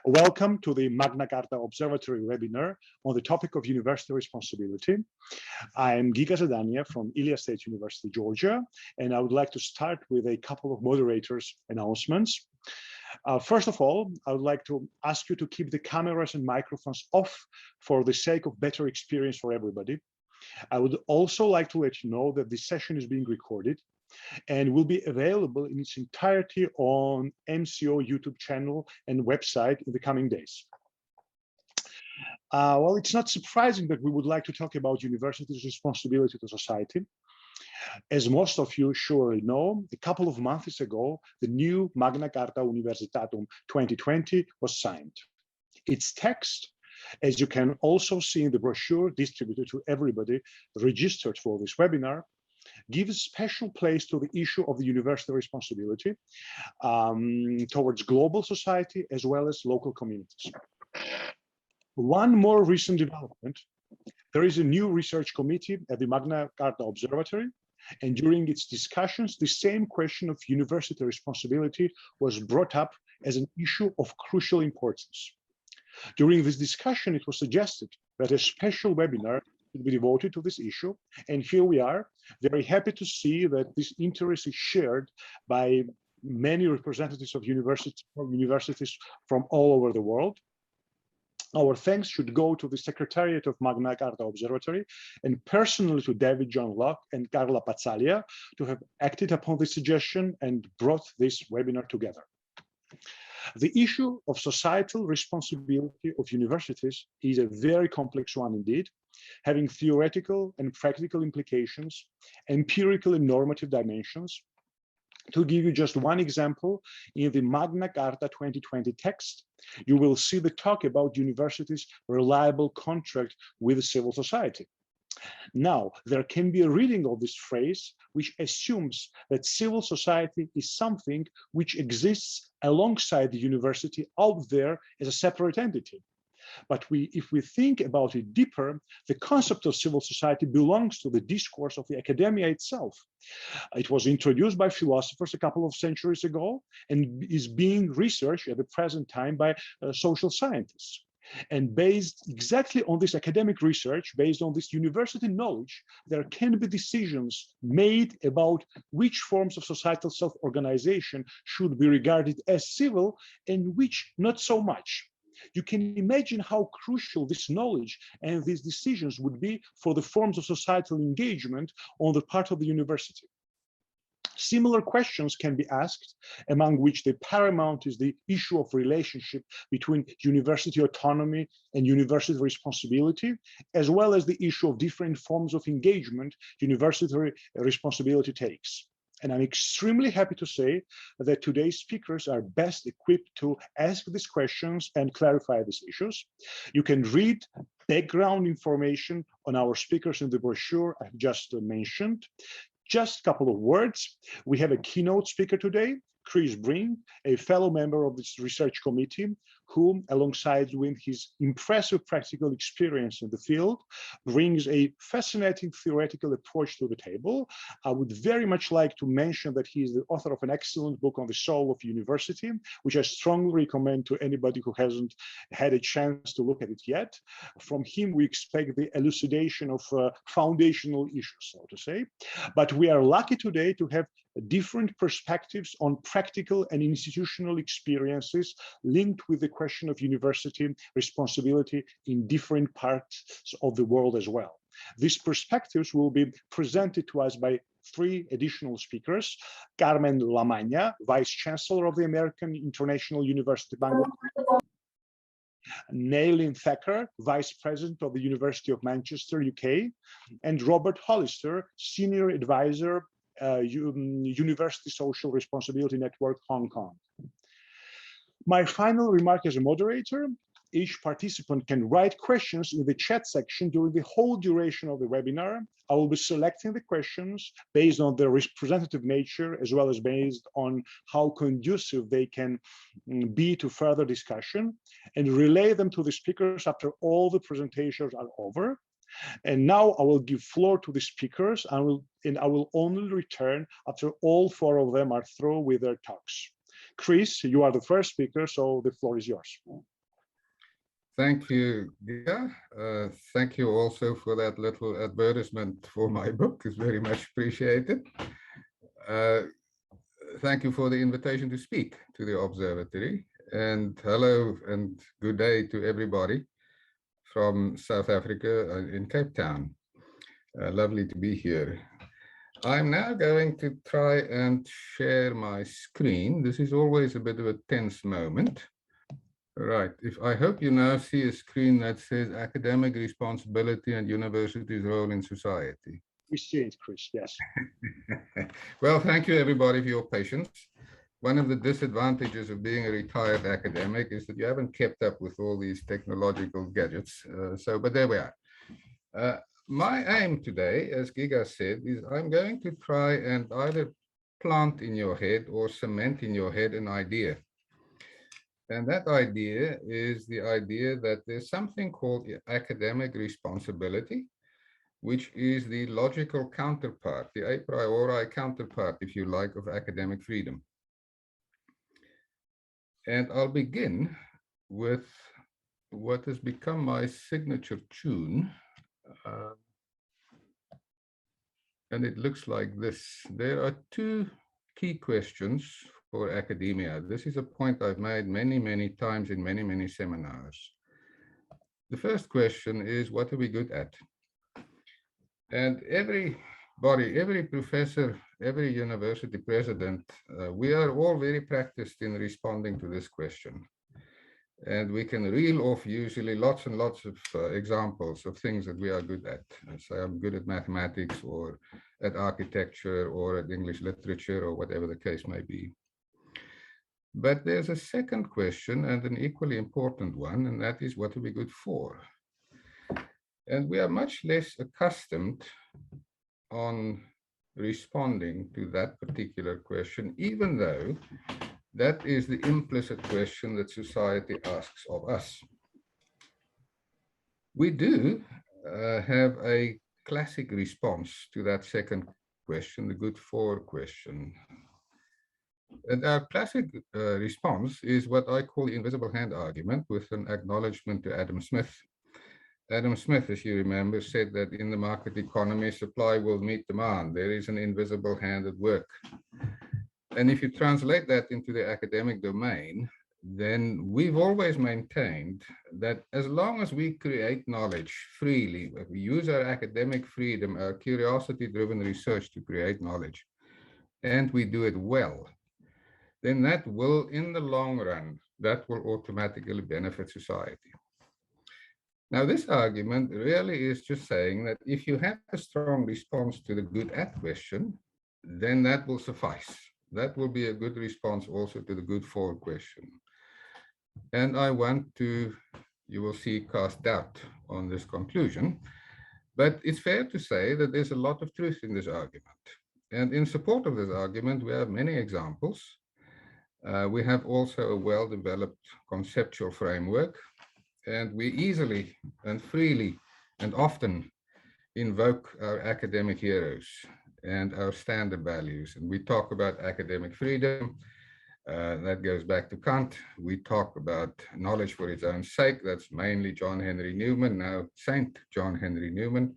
Welcome to the Magna Carta Observatory webinar on the topic of university responsibility. I'm Giga Zadania from Ilia State University, Georgia, and I would like to start with a couple of moderators' announcements. First of all, I would like to ask you to keep the cameras and microphones off for the sake of better experience for everybody. I would also like to let you know that this session is being recorded and will be available in its entirety on MCO YouTube channel and website in the coming days. Well, it's not surprising that we would like to talk about universities' responsibility to society. As most of you surely know, a couple of months ago, the new Magna Carta Universitatum 2020 was signed. Its text, as you can also see in the brochure distributed to everybody registered for this webinar, gives special place to the issue of the university responsibility towards global society as well as local communities. One more recent development, there is a new research committee at the Magna Carta Observatory, and during its discussions, the same question of university responsibility was brought up as an issue of crucial importance. During this discussion, it was suggested that a special webinar will be devoted to this issue, and here we are, very happy to see that this interest is shared by many representatives of universities from all over the world. Our thanks should go to the Secretariat of Magna Carta Observatory and personally to David John Locke and Carla Pazzalia to have acted upon this suggestion and brought this webinar together. The issue of societal responsibility of universities is a very complex one indeed, having theoretical and practical implications, empirical and normative dimensions. To give you just one example, in the Magna Carta 2020 text, you will see the talk about universities' reliable contract with civil society. Now, there can be a reading of this phrase which assumes that civil society is something which exists alongside the university out there as a separate entity. But if we think about it deeper, the concept of civil society belongs to the discourse of the academia itself. It was introduced by philosophers a couple of centuries ago and is being researched at the present time by social scientists. And based exactly on this academic research, based on this university knowledge, there can be decisions made about which forms of societal self-organization should be regarded as civil and which not so much. You can imagine how crucial this knowledge and these decisions would be for the forms of societal engagement on the part of the university. Similar questions can be asked, among which the paramount is the issue of relationship between university autonomy and university responsibility, as well as the issue of different forms of engagement university responsibility takes. And I'm extremely happy to say that today's speakers are best equipped to ask these questions and clarify these issues. You can read background information on our speakers in the brochure I've just mentioned. Just a couple of words. We have a keynote speaker today, Chris Brink, a fellow member of this research committee, who, alongside with his impressive practical experience in the field, brings a fascinating theoretical approach to the table. I would very much like to mention that he is the author of an excellent book on the soul of university, which I strongly recommend to anybody who hasn't had a chance to look at it yet. From him, we expect the elucidation of foundational issues, so to say. But we are lucky today to have different perspectives on practical and institutional experiences linked with the question of university responsibility in different parts of the world as well. These perspectives will be presented to us by three additional speakers: Carmen Lamagna, Vice Chancellor of the American International University Bangladesh; Malin Thakur, Vice President of the University of Manchester, UK; and Robert Hollister, Senior Advisor, University Social Responsibility Network, Hong Kong. My final remark as a moderator: each participant can write questions in the chat section during the whole duration of the webinar. I will be selecting the questions based on their representative nature, as well as based on how conducive they can be to further discussion, and relay them to the speakers after all the presentations are over. And now I will give floor to the speakers, and I will only return after all four of them are through with their talks. Chris, you are the first speaker, so the floor is yours. Thank you, Giga. Thank you also for that little advertisement for my book. It's very much appreciated. Thank you for the invitation to speak to the Observatory. And hello and good day to everybody from South Africa in Cape Town. Lovely to be here. I'm now going to try and share my screen. This is always a bit of a tense moment. Right. I hope you now see a screen that says academic responsibility and university's role in society. We see it, Chris, yes. Well, thank you everybody for your patience. One of the disadvantages of being a retired academic is that you haven't kept up with all these technological gadgets. But there we are. My aim today, as Giga said, is I'm going to try and either plant in your head or cement in your head an idea. And that idea is the idea that there's something called academic responsibility, which is the logical counterpart, the a priori counterpart, if you like, of academic freedom. And I'll begin with what has become my signature tune. And it looks like this. There are two key questions for academia. This is a point I've made many, many times in many, many seminars. The first question is, what are we good at? And everybody, every professor, every university president, we are all very practiced in responding to this question. And we can reel off usually lots and lots of examples of things that we are good at. So I'm good at mathematics or at architecture or at English literature or whatever the case may be. But there's a second question and an equally important one, and that is, what are we good for? And we are much less accustomed on responding to that particular question, even though that is the implicit question that society asks of us. We do have a classic response to that second question, the good for question. And our classic response is what I call the invisible hand argument, with an acknowledgement to Adam Smith. Adam Smith, as you remember, said that in the market economy, supply will meet demand. There is an invisible hand at work. And if you translate that into the academic domain, then we've always maintained that as long as we create knowledge freely, if we use our academic freedom, our curiosity-driven research to create knowledge, and we do it well, then that will, in the long run, that will automatically benefit society. Now, this argument really is just saying that if you have a strong response to the good at question, then that will suffice. That will be a good response also to the good for question. And I want to, you will see, cast doubt on this conclusion. But it's fair to say that there's a lot of truth in this argument. And in support of this argument, we have many examples. We have also a well-developed conceptual framework, and we easily and freely and often invoke our academic heroes and our standard values. And we talk about academic freedom. That goes back to Kant. We talk about knowledge for its own sake. That's mainly John Henry Newman, now Saint John Henry Newman.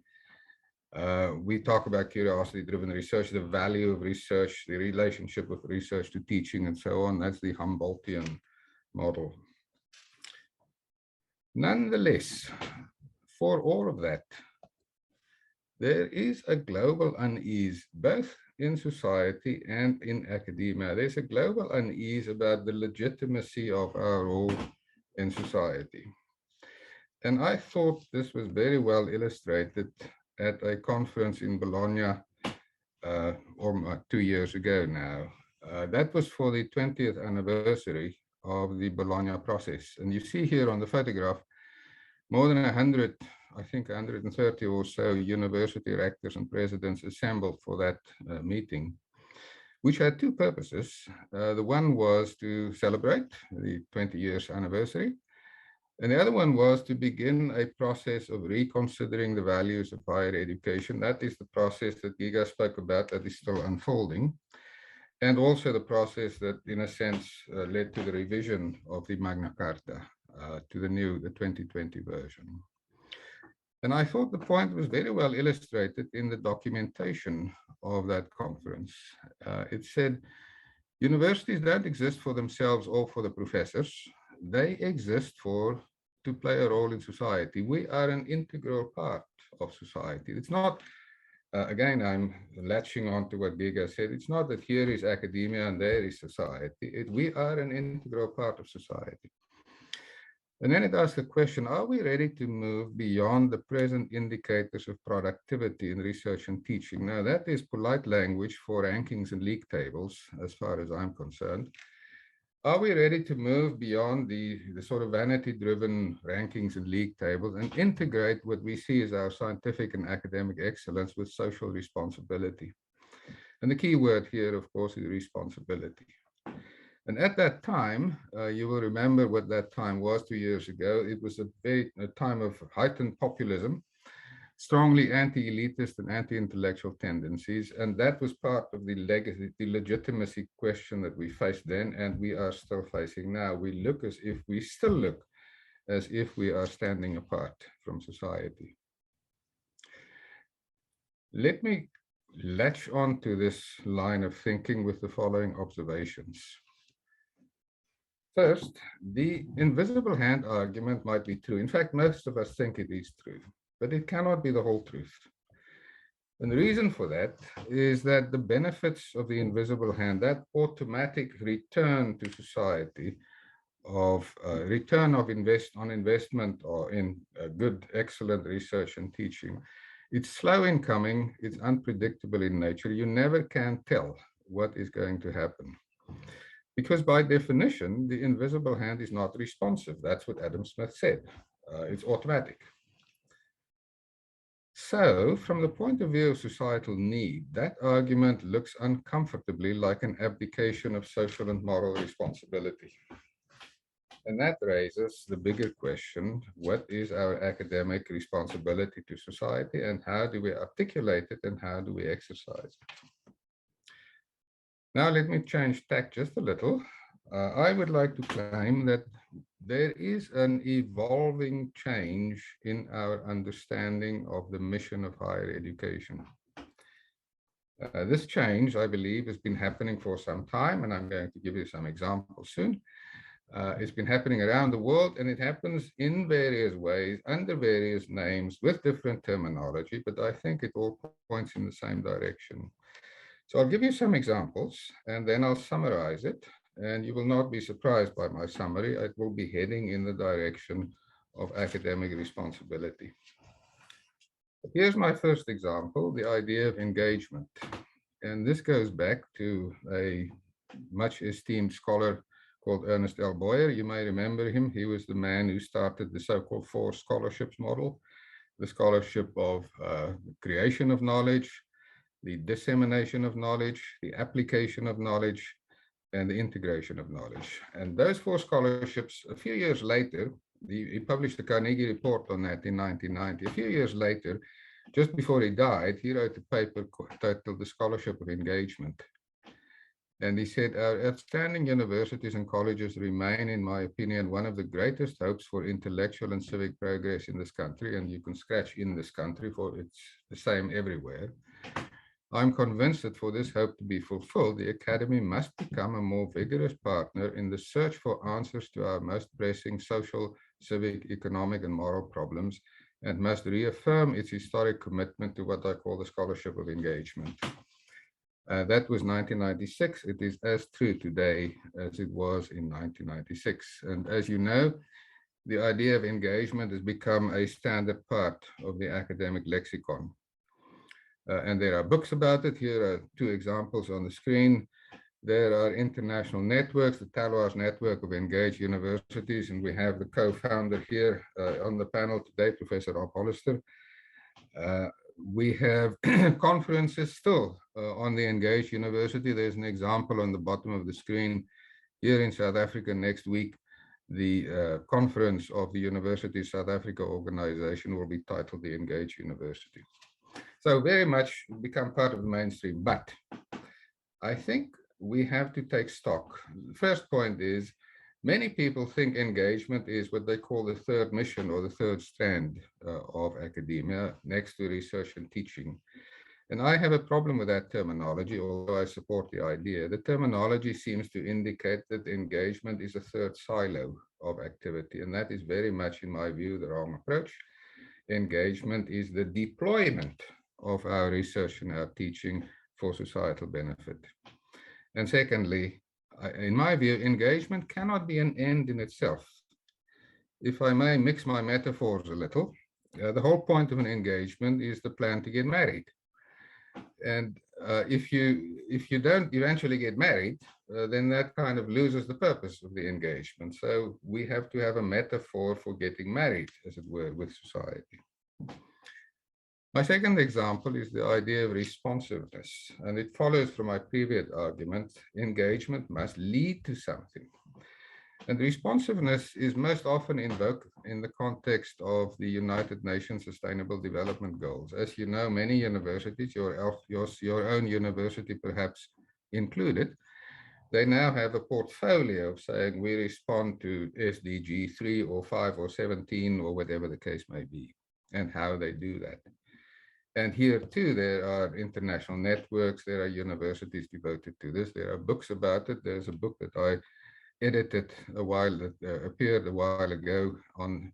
We talk about curiosity-driven research, the value of research, the relationship of research to teaching, and so on. That's the Humboldtian model. Nonetheless, for all of that, there is a global unease, both in society and in academia. There's a global unease about the legitimacy of our role in society. And I thought this was very well illustrated at a conference in Bologna 2 years ago now. That was for the 20th anniversary of the Bologna process. And you see here on the photograph, more than 100, I think 130 or so university rectors and presidents assembled for that meeting, which had two purposes. The one was to celebrate the 20 years anniversary. And the other one was to begin a process of reconsidering the values of higher education. That is the process that Giga spoke about that is still unfolding. And also the process that, in a sense, led to the revision of the Magna Carta. to the 2020 version. And I thought the point was very well illustrated in the documentation of that conference. It said, universities don't exist for themselves or for the professors. They exist to play a role in society. We are an integral part of society. It's not, again, I'm latching on to what Giga said. It's not that here is academia and there is society. We are an integral part of society. And then it asks the question, are we ready to move beyond the present indicators of productivity in research and teaching? Now, that is polite language for rankings and league tables, as far as I'm concerned. Are we ready to move beyond the sort of vanity-driven rankings and league tables and integrate what we see as our scientific and academic excellence with social responsibility? And the key word here, of course, is responsibility. And at that time, you will remember what that time was 2 years ago. It was a time of heightened populism, strongly anti-elitist and anti-intellectual tendencies. And that was part of the legitimacy question that we faced then, and we are still facing now. We still look as if we are standing apart from society. Let me latch on to this line of thinking with the following observations. First, the invisible hand argument might be true. In fact, most of us think it is true, but it cannot be the whole truth. And the reason for that is that the benefits of the invisible hand, that automatic return to society of return of investment or in good, excellent research and teaching, it's slow in coming, it's unpredictable in nature. You never can tell what is going to happen. Because by definition, the invisible hand is not responsive. That's what Adam Smith said. It's automatic. So, from the point of view of societal need, that argument looks uncomfortably like an abdication of social and moral responsibility. And that raises the bigger question, what is our academic responsibility to society, and how do we articulate it, and how do we exercise it? Now, let me change tack just a little. I would like to claim that there is an evolving change in our understanding of the mission of higher education. This change, I believe, has been happening for some time, and I'm going to give you some examples soon. It's been happening around the world, and it happens in various ways, under various names, with different terminology, but I think it all points in the same direction. So I'll give you some examples, and then I'll summarize it, and you will not be surprised by my summary. It will be heading in the direction of academic responsibility. Here's my first example, the idea of engagement. And this goes back to a much esteemed scholar called Ernest L. Boyer. You may remember him. He was the man who started the so-called 4 scholarships model, the scholarship of creation of knowledge, the dissemination of knowledge, the application of knowledge, and the integration of knowledge. And those 4 scholarships, a few years later, he published the Carnegie Report on that in 1990. A few years later, just before he died, he wrote a paper titled The Scholarship of Engagement. And he said, our outstanding universities and colleges remain, in my opinion, one of the greatest hopes for intellectual and civic progress in this country. And you can scratch in this country, for it's the same everywhere. I'm convinced that for this hope to be fulfilled, the Academy must become a more vigorous partner in the search for answers to our most pressing social, civic, economic, and moral problems, and must reaffirm its historic commitment to what I call the scholarship of engagement. That was 1996. It is as true today as it was in 1996. And as you know, the idea of engagement has become a standard part of the academic lexicon. And there are books about it. Here are 2 examples on the screen. There are international networks, the Talois Network of Engaged Universities, and we have the co-founder here on the panel today, Professor Rob Hollister. We have conferences still on the Engaged University. There's an example on the bottom of the screen here in South Africa next week. The conference of the University South Africa organization will be titled the Engaged University. So very much become part of the mainstream, but I think we have to take stock. The first point is Many people think engagement is what they call the third mission or the third strand of academia, next to research and teaching. And I have a problem with that terminology, although I support the idea. The terminology seems to indicate that engagement is a third silo of activity, and that is very much, in my view, the wrong approach. Engagement is the deployment of our research and our teaching for societal benefit. And secondly, in my view, engagement cannot be an end in itself. If I may mix my metaphors a little, the whole point of an engagement is the plan to get married. And if you don't eventually get married, then that kind of loses the purpose of the engagement. So we have to have a metaphor for getting married, as it were, with society. My second example is the idea of responsiveness, and it follows from my previous argument. Engagement must lead to something. And responsiveness is most often invoked in the context of the United Nations Sustainable Development Goals. As you know, many universities, your own university perhaps included, they now have a portfolio of saying we respond to SDG 3 or 5 or 17 or whatever the case may be, and how they do that. And here too, there are international networks, there are universities devoted to this, there are books about it. There's a book that I edited appeared a while ago on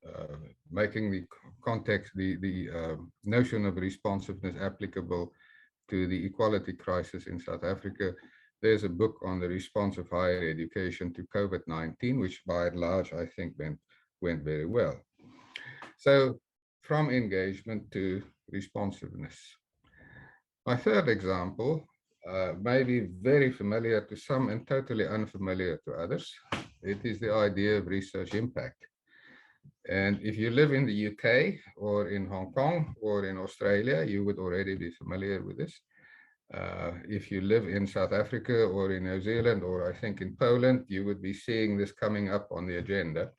making the context, the notion of responsiveness applicable to the equality crisis in South Africa. There's a book on the response of higher education to COVID-19, which by and large, I think went very well. So from engagement to responsiveness. My third example may be very familiar to some and totally unfamiliar to others. It is the idea of research impact. And if you live in the UK or in Hong Kong or in Australia, you would already be familiar with this. If you live in South Africa or in New Zealand, or I think in Poland, you would be seeing this coming up on the agenda.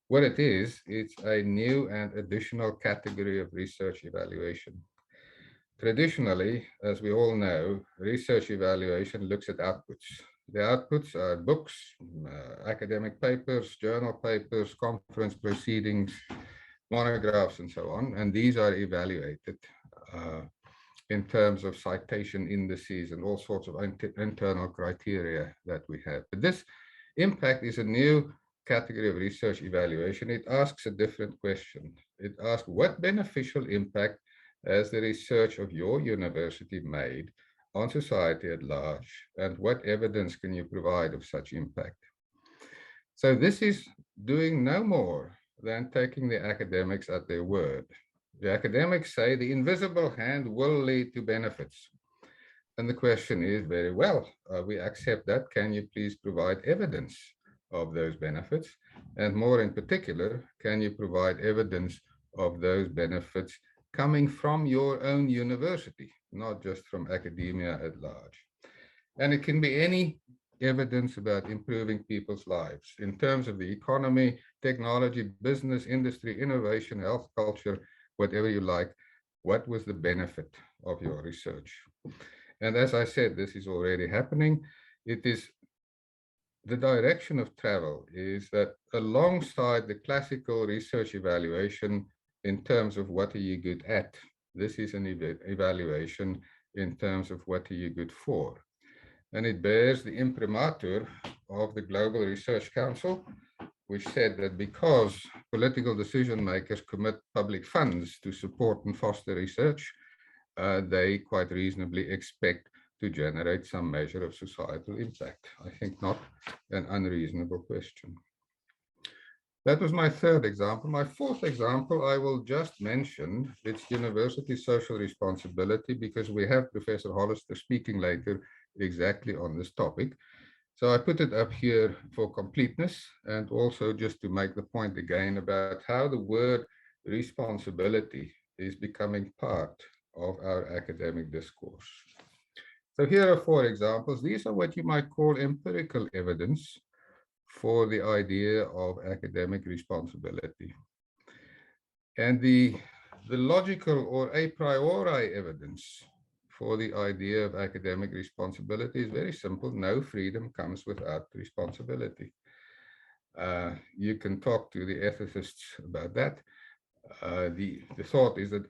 What it is, it's a new and additional category of research evaluation. Traditionally, as we all know, research evaluation looks at outputs. The outputs are books, academic papers, journal papers, conference proceedings, monographs, and so on. And these are evaluated in terms of citation indices and all sorts of internal criteria that we have. But this impact is a new category of research evaluation. It asks a different question. It asks what beneficial impact has the research of your university made on society at large, and what evidence can you provide of such impact? So this is doing no more than taking the academics at their word. The academics say the invisible hand will lead to benefits. And the question is, very well, we accept that. Can you please provide evidence of those benefits? And more in particular, can you provide evidence of those benefits coming from your own university, not just from academia at large? And it can be any evidence about improving people's lives in terms of the economy, technology, business, industry, innovation, health, culture, whatever you like. What was the benefit of your research? And as I said, this is already happening. It is the direction of travel is that alongside the classical research evaluation in terms of what are you good at, this is an evaluation in terms of what are you good for. And it bears the imprimatur of the Global Research Council, which said that because political decision makers commit public funds to support and foster research, they quite reasonably expect to generate some measure of societal impact. I think not an unreasonable question. That was my third example. My fourth example, I will just mention, it's university social responsibility, because we have Professor Hollister speaking later exactly on this topic. So I put it up here for completeness, and also just to make the point again about how the word responsibility is becoming part of our academic discourse. So here are 4 examples. These are what you might call empirical evidence for the idea of academic responsibility. And the logical or a priori evidence for the idea of academic responsibility is very simple. No freedom comes without responsibility. You can talk to the ethicists about that. The thought is that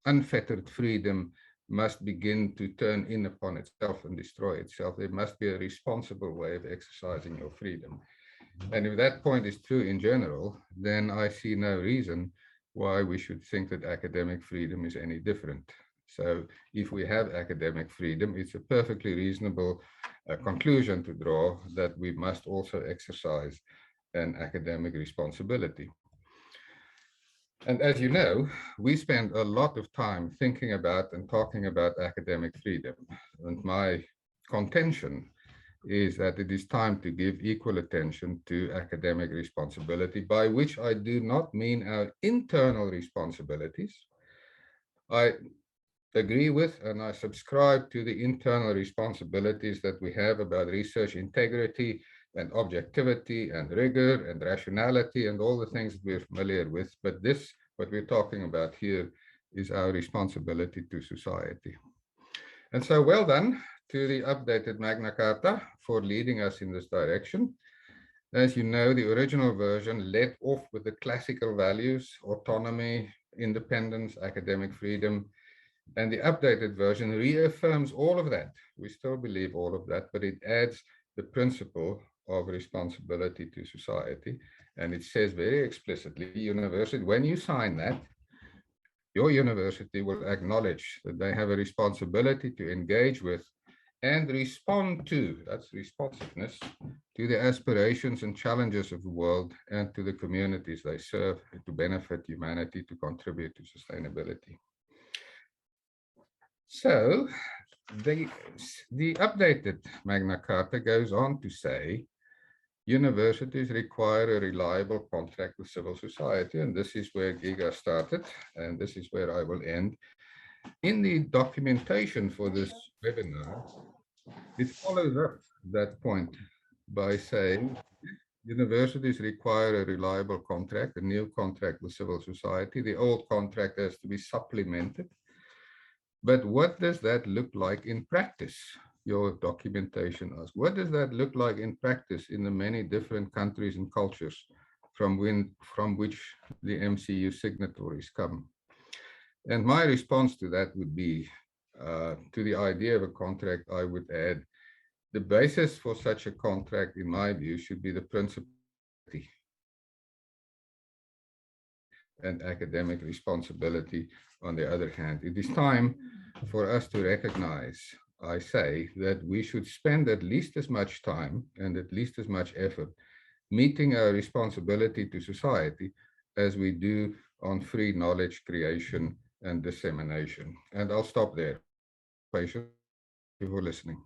unfettered freedom must begin to turn in upon itself and destroy itself. There must be a responsible way of exercising your freedom. And if that point is true in general, then I see no reason why we should think that academic freedom is any different. So if we have academic freedom, it's a perfectly reasonable conclusion to draw that we must also exercise an academic responsibility. And as you know, we spend a lot of time thinking about and talking about academic freedom. And my contention is that it is time to give equal attention to academic responsibility, by which I do not mean our internal responsibilities. I agree with and I subscribe to the internal responsibilities that we have about research integrity and objectivity and rigor and rationality and all the things that we're familiar with. But this, what we're talking about here, is our responsibility to society. And so well done to the updated Magna Carta for leading us in this direction. As you know, the original version led off with the classical values: autonomy, independence, academic freedom. And the updated version reaffirms all of that. We still believe all of that, but it adds the principle of responsibility to society. And it says very explicitly, university, when you sign that, your university will acknowledge that they have a responsibility to engage with and respond to, that's responsiveness, to the aspirations and challenges of the world and to the communities they serve, to benefit humanity, to contribute to sustainability. So the updated Magna Carta goes on to say, universities require a reliable contract with civil society, and this is where Giga started, and this is where I will end. In the documentation for this webinar, it follows up that point by saying universities require a reliable contract, a new contract with civil society. The old contract has to be supplemented. But what does that look like in practice? Your documentation asks, what does that look like in practice in the many different countries and cultures from which the MCU signatories come? And my response to that would be, to the idea of a contract, I would add, the basis for such a contract, in my view, should be the principle and academic responsibility on the other hand. It is time for us to recognize, I say, that we should spend at least as much time and at least as much effort meeting our responsibility to society as we do on free knowledge creation and dissemination. And I'll stop there. Thank you for listening.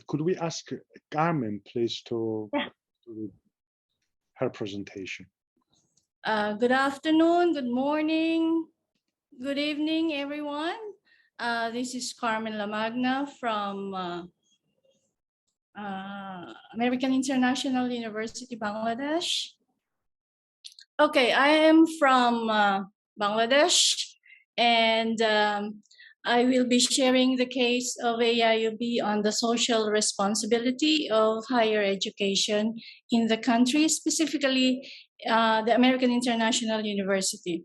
Could we ask Carmen, please, to her presentation? Good afternoon, good morning, good evening, everyone. This is Carmen Magna from American International University, Bangladesh. Okay, I am from Bangladesh, and I will be sharing the case of AIUB on the social responsibility of higher education in the country, specifically the American International University.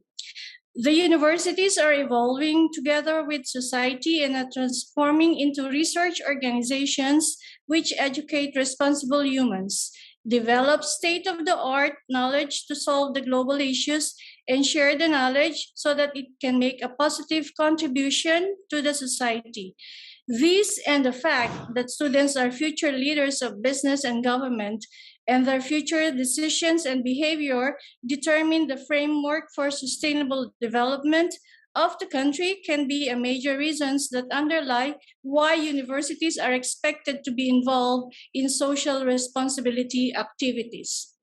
The universities are evolving together with society and are transforming into research organizations which educate responsible humans, develop state-of-the-art knowledge to solve the global issues, and share the knowledge so that it can make a positive contribution to the society. This and the fact that students are future leaders of business and government, and their future decisions and behavior determine the framework for sustainable development of the country can be a major reasons that underlie why universities are expected to be involved in social responsibility activities.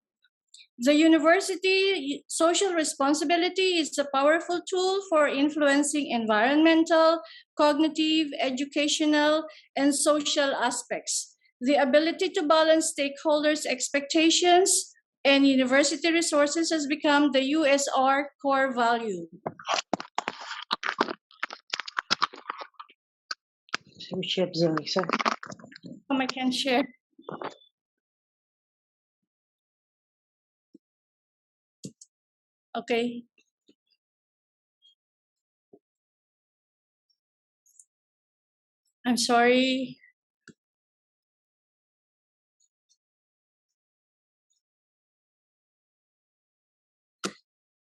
The university social responsibility is a powerful tool for influencing environmental, cognitive, educational, and social aspects. The ability to balance stakeholders' expectations and university resources has become the USR core value. I can share. Okay. I'm sorry.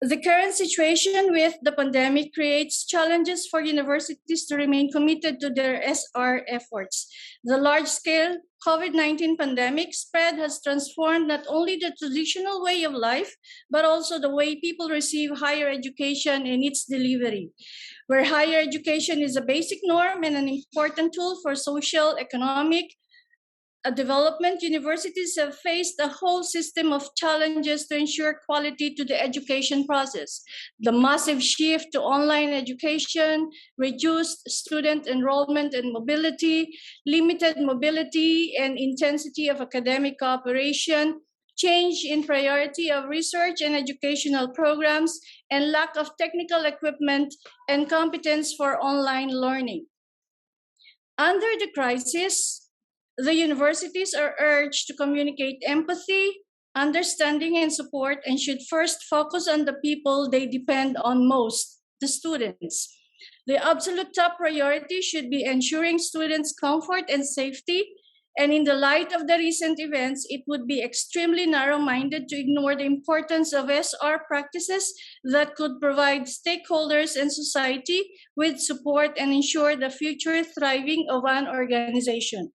The current situation with the pandemic creates challenges for universities to remain committed to their SR efforts. The large-scale COVID-19 pandemic spread has transformed not only the traditional way of life, but also the way people receive higher education and its delivery. Where higher education is a basic norm and an important tool for social, economic, development, universities have faced a whole system of challenges to ensure quality to the education process. The massive shift to online education, reduced student enrollment and mobility, limited mobility and intensity of academic cooperation, change in priority of research and educational programs, and lack of technical equipment and competence for online learning. Under the crisis, the universities are urged to communicate empathy, understanding, and support, and should first focus on the people they depend on most, the students. The absolute top priority should be ensuring students' comfort and safety, and in the light of the recent events, it would be extremely narrow-minded to ignore the importance of SR practices that could provide stakeholders and society with support and ensure the future thriving of an organization.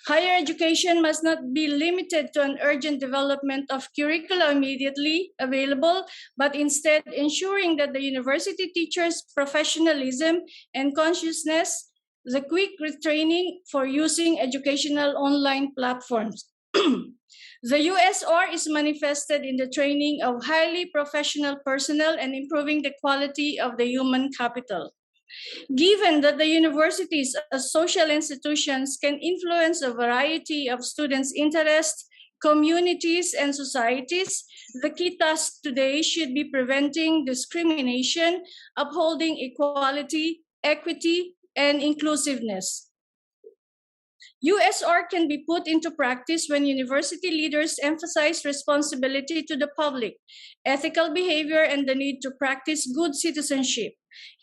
Higher education must not be limited to an urgent development of curricula immediately available, but instead ensuring that the university teachers' professionalism and consciousness, the quick retraining for using educational online platforms. The USR is manifested in the training of highly professional personnel and improving the quality of the human capital. Given that the universities as social institutions can influence a variety of students' interests, communities, and societies, the key task today should be preventing discrimination, upholding equality, equity, and inclusiveness. USR can be put into practice when university leaders emphasize responsibility to the public, ethical behavior, and the need to practice good citizenship.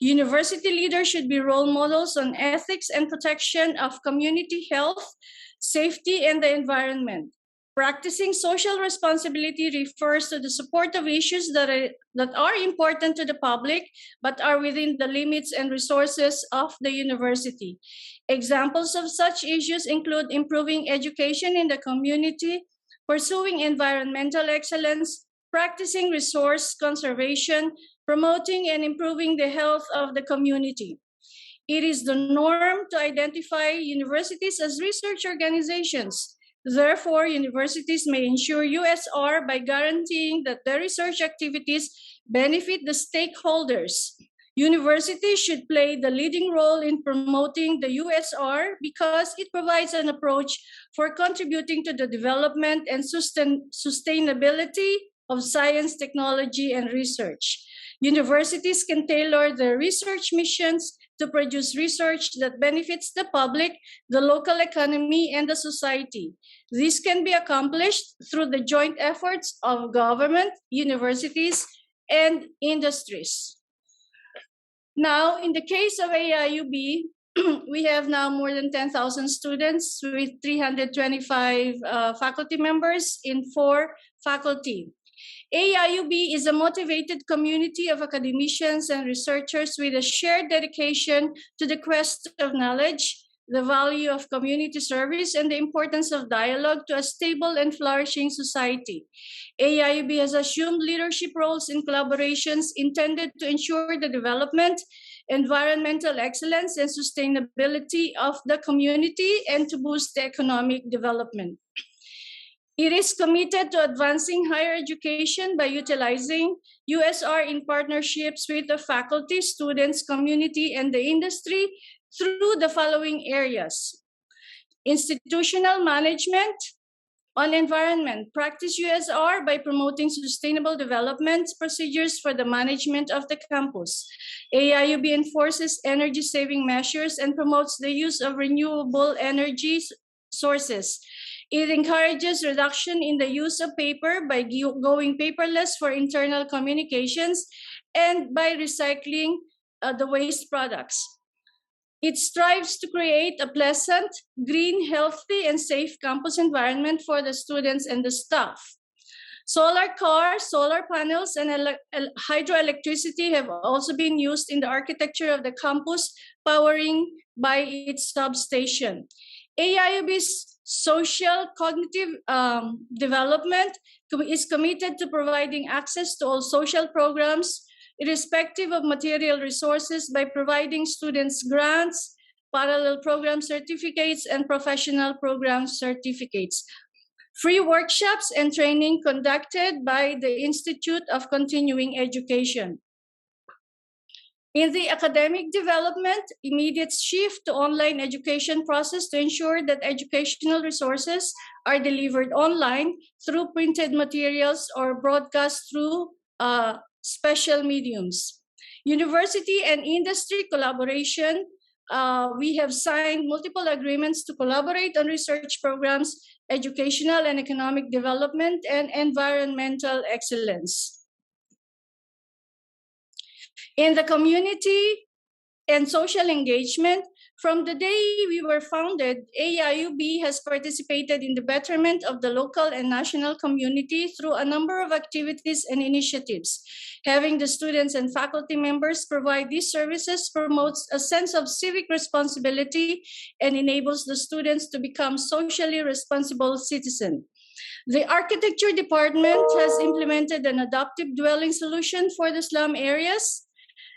University leaders should be role models on ethics and protection of community health, safety, and the environment. Practicing social responsibility refers to the support of issues that are important to the public, but are within the limits and resources of the university. Examples of such issues include improving education in the community, pursuing environmental excellence, practicing resource conservation, promoting and improving the health of the community. It is the norm to identify universities as research organizations. Therefore, universities may ensure USR by guaranteeing that their research activities benefit the stakeholders. Universities should play the leading role in promoting the USR because it provides an approach for contributing to the development and sustainability of science, technology, and research. Universities can tailor their research missions to produce research that benefits the public, the local economy, and the society. This can be accomplished through the joint efforts of government, universities, and industries. Now, in the case of AIUB, we have now more than 10,000 students with 325 faculty members in 4 faculty. AIUB is a motivated community of academicians and researchers with a shared dedication to the quest of knowledge, the value of community service, and the importance of dialogue to a stable and flourishing society. AIUB has assumed leadership roles in collaborations intended to ensure the development, environmental excellence, and sustainability of the community and to boost the economic development. It is committed to advancing higher education by utilizing USR in partnerships with the faculty, students, community, and the industry through the following areas: institutional management. On environment, practice USR by promoting sustainable development procedures for the management of the campus. AIUB enforces energy-saving measures and promotes the use of renewable energy sources. It encourages reduction in the use of paper by going paperless for internal communications and by recycling the waste products. It strives to create a pleasant, green, healthy, and safe campus environment for the students and the staff. Solar cars, solar panels, and hydroelectricity have also been used in the architecture of the campus, powering by its substation. AIUB's social cognitive development is committed to providing access to all social programs, irrespective of material resources, by providing students grants, parallel program certificates, and professional program certificates. Free workshops and training conducted by the Institute of Continuing Education. In the academic development, immediate shift to online education process to ensure that educational resources are delivered online through printed materials or broadcast through special mediums. University and industry collaboration. We have signed multiple agreements to collaborate on research programs, educational and economic development, and environmental excellence. In the community and social engagement, from the day we were founded, AIUB has participated in the betterment of the local and national community through a number of activities and initiatives. Having the students and faculty members provide these services promotes a sense of civic responsibility and enables the students to become socially responsible citizens. The architecture department has implemented an adaptive dwelling solution for the slum areas.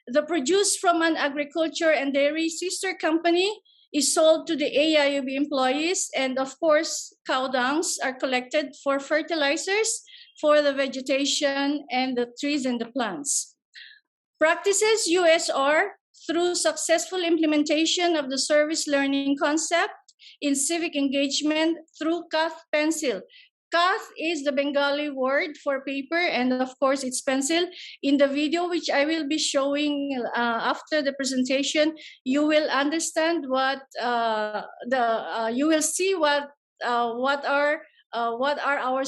The produce from an agriculture and dairy sister company is sold to the AIUB employees, and of course, cow dungs are collected for fertilizers for the vegetation and the trees and the plants. Practices USR through successful implementation of the service learning concept in civic engagement through Kath Pencil. Kath is the Bengali word for paper, and of course it's pencil. In the video which I will be showing after the presentation, you will understand what you will see what are our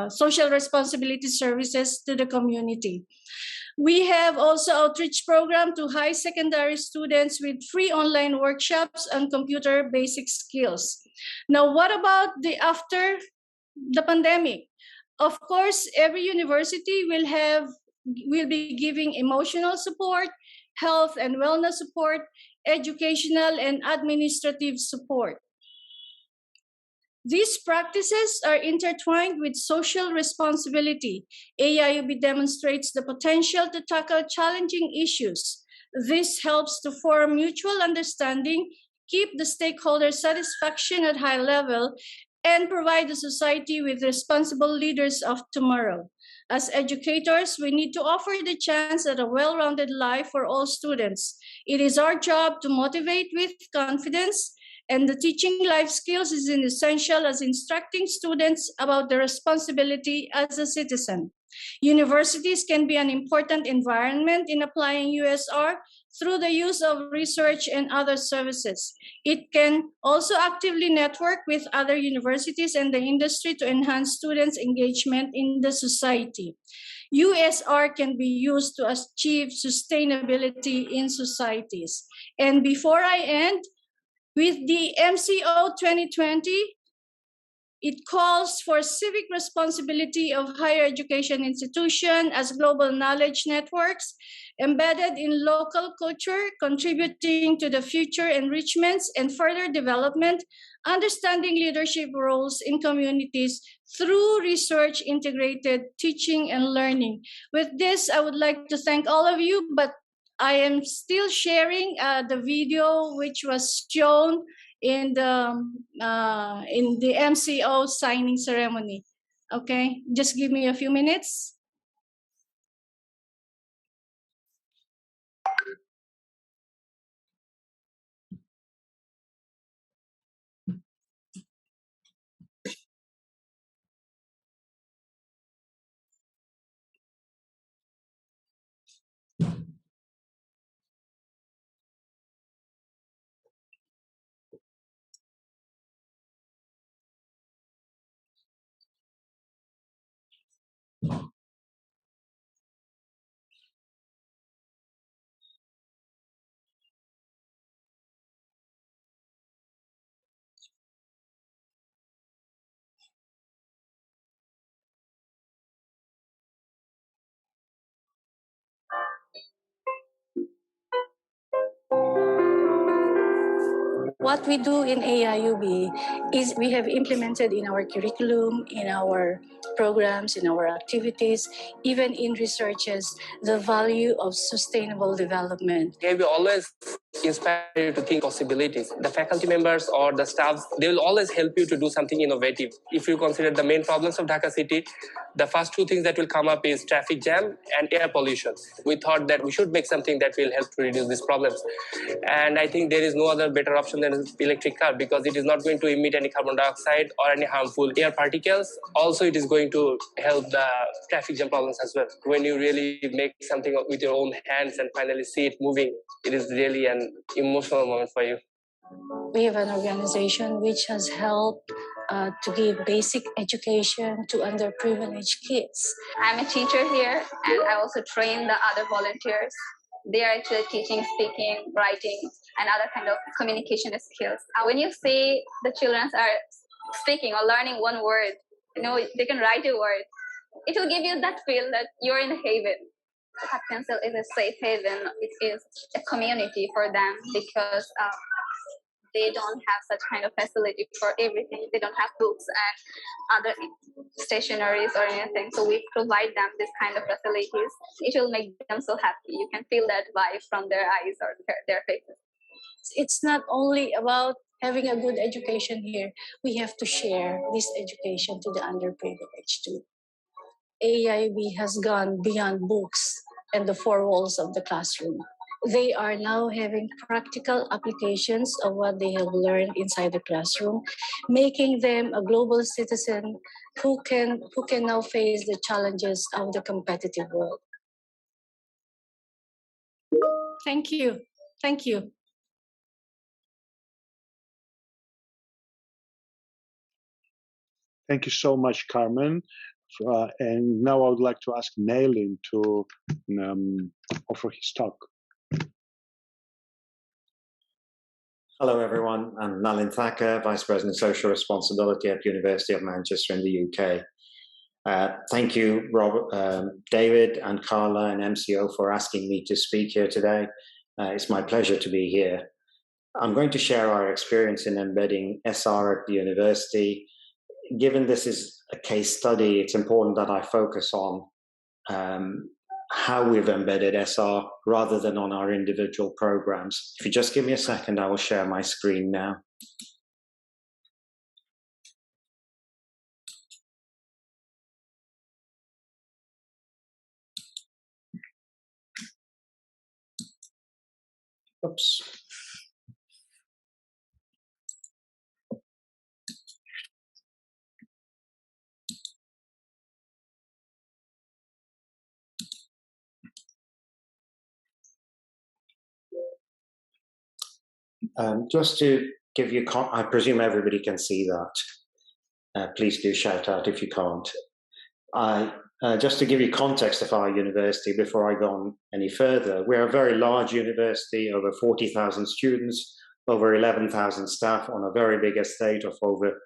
social responsibility services to the community. We have also outreach program to high secondary students with free online workshops on computer basic skills. Now, what about after the pandemic? Of course, every university will be giving emotional support, health and wellness support, educational and administrative support. These practices are intertwined with social responsibility. AIUB demonstrates the potential to tackle challenging issues. This helps to form mutual understanding, keep the stakeholder satisfaction at high level, and provide the society with responsible leaders of tomorrow. As educators, we need to offer the chance at a well-rounded life for all students. It is our job to motivate with confidence, and the teaching life skills is as essential as instructing students about their responsibility as a citizen. Universities can be an important environment in applying USR through the use of research and other services. It can also actively network with other universities and the industry to enhance students' engagement in the society. USR can be used to achieve sustainability in societies. And before I end, with the MCO 2020, it calls for civic responsibility of higher education institutions as global knowledge networks embedded in local culture, contributing to the future enrichments and further development, understanding leadership roles in communities through research, integrated teaching and learning. With this, I would like to thank all of you, but I am still sharing the video which was shown in the MCO signing ceremony. Okay, just give me a few minutes. What we do in AIUB is we have implemented in our curriculum, in our programs, in our activities, even in researches, the value of sustainable development. They will always inspire you to think possibilities. The faculty members or the staff, they will always help you to do something innovative. If you consider the main problems of Dhaka city, the first two things that will come up is traffic jam and air pollution. We thought that we should make something that will help to reduce these problems. And I think there is no other better option than an electric car, because it is not going to emit any carbon dioxide or any harmful air particles. Also, it is going to help the traffic jam problems as well. When you really make something with your own hands and finally see it moving, it is really an emotional moment for you. We have an organization which has helped to give basic education to underprivileged kids. I'm a teacher here, and I also train the other volunteers. They are actually teaching speaking, writing, and other kind of communication skills. When you see the children are speaking or learning one word, they can write a word. It will give you that feel that you're in a haven. Hat Pencil is a safe haven. It is a community for them, because they don't have such kind of facility for everything. They don't have books and other stationaries or anything. So we provide them this kind of facilities. It will make them so happy. You can feel that vibe from their eyes or their faces. It's not only about having a good education here. We have to share this education to the underprivileged too. AIB has gone beyond books and the four walls of the classroom. They are now having practical applications of what they have learned inside the classroom, making them a global citizen who can now face the challenges of the competitive world. Thank you. Thank you. Thank you so much, Carmen. And now I would like to ask Malin to offer his talk. Hello, everyone. I'm Malin Thakur, Vice President of Social Responsibility at the University of Manchester in the UK. Thank you, David and Carla and MCO for asking me to speak here today. It's my pleasure to be here. I'm going to share our experience in embedding SR at the university. Given this is a case study, it's important that I focus on how we've embedded SR rather than on our individual programs. If you just give me a second, I will share my screen now. Oops. Just to give you, I presume everybody can see that. Please do shout out if you can't. Just to give you context of our university before I go on any further, we're a very large university, over 40,000 students, over 11,000 staff on a very big estate of over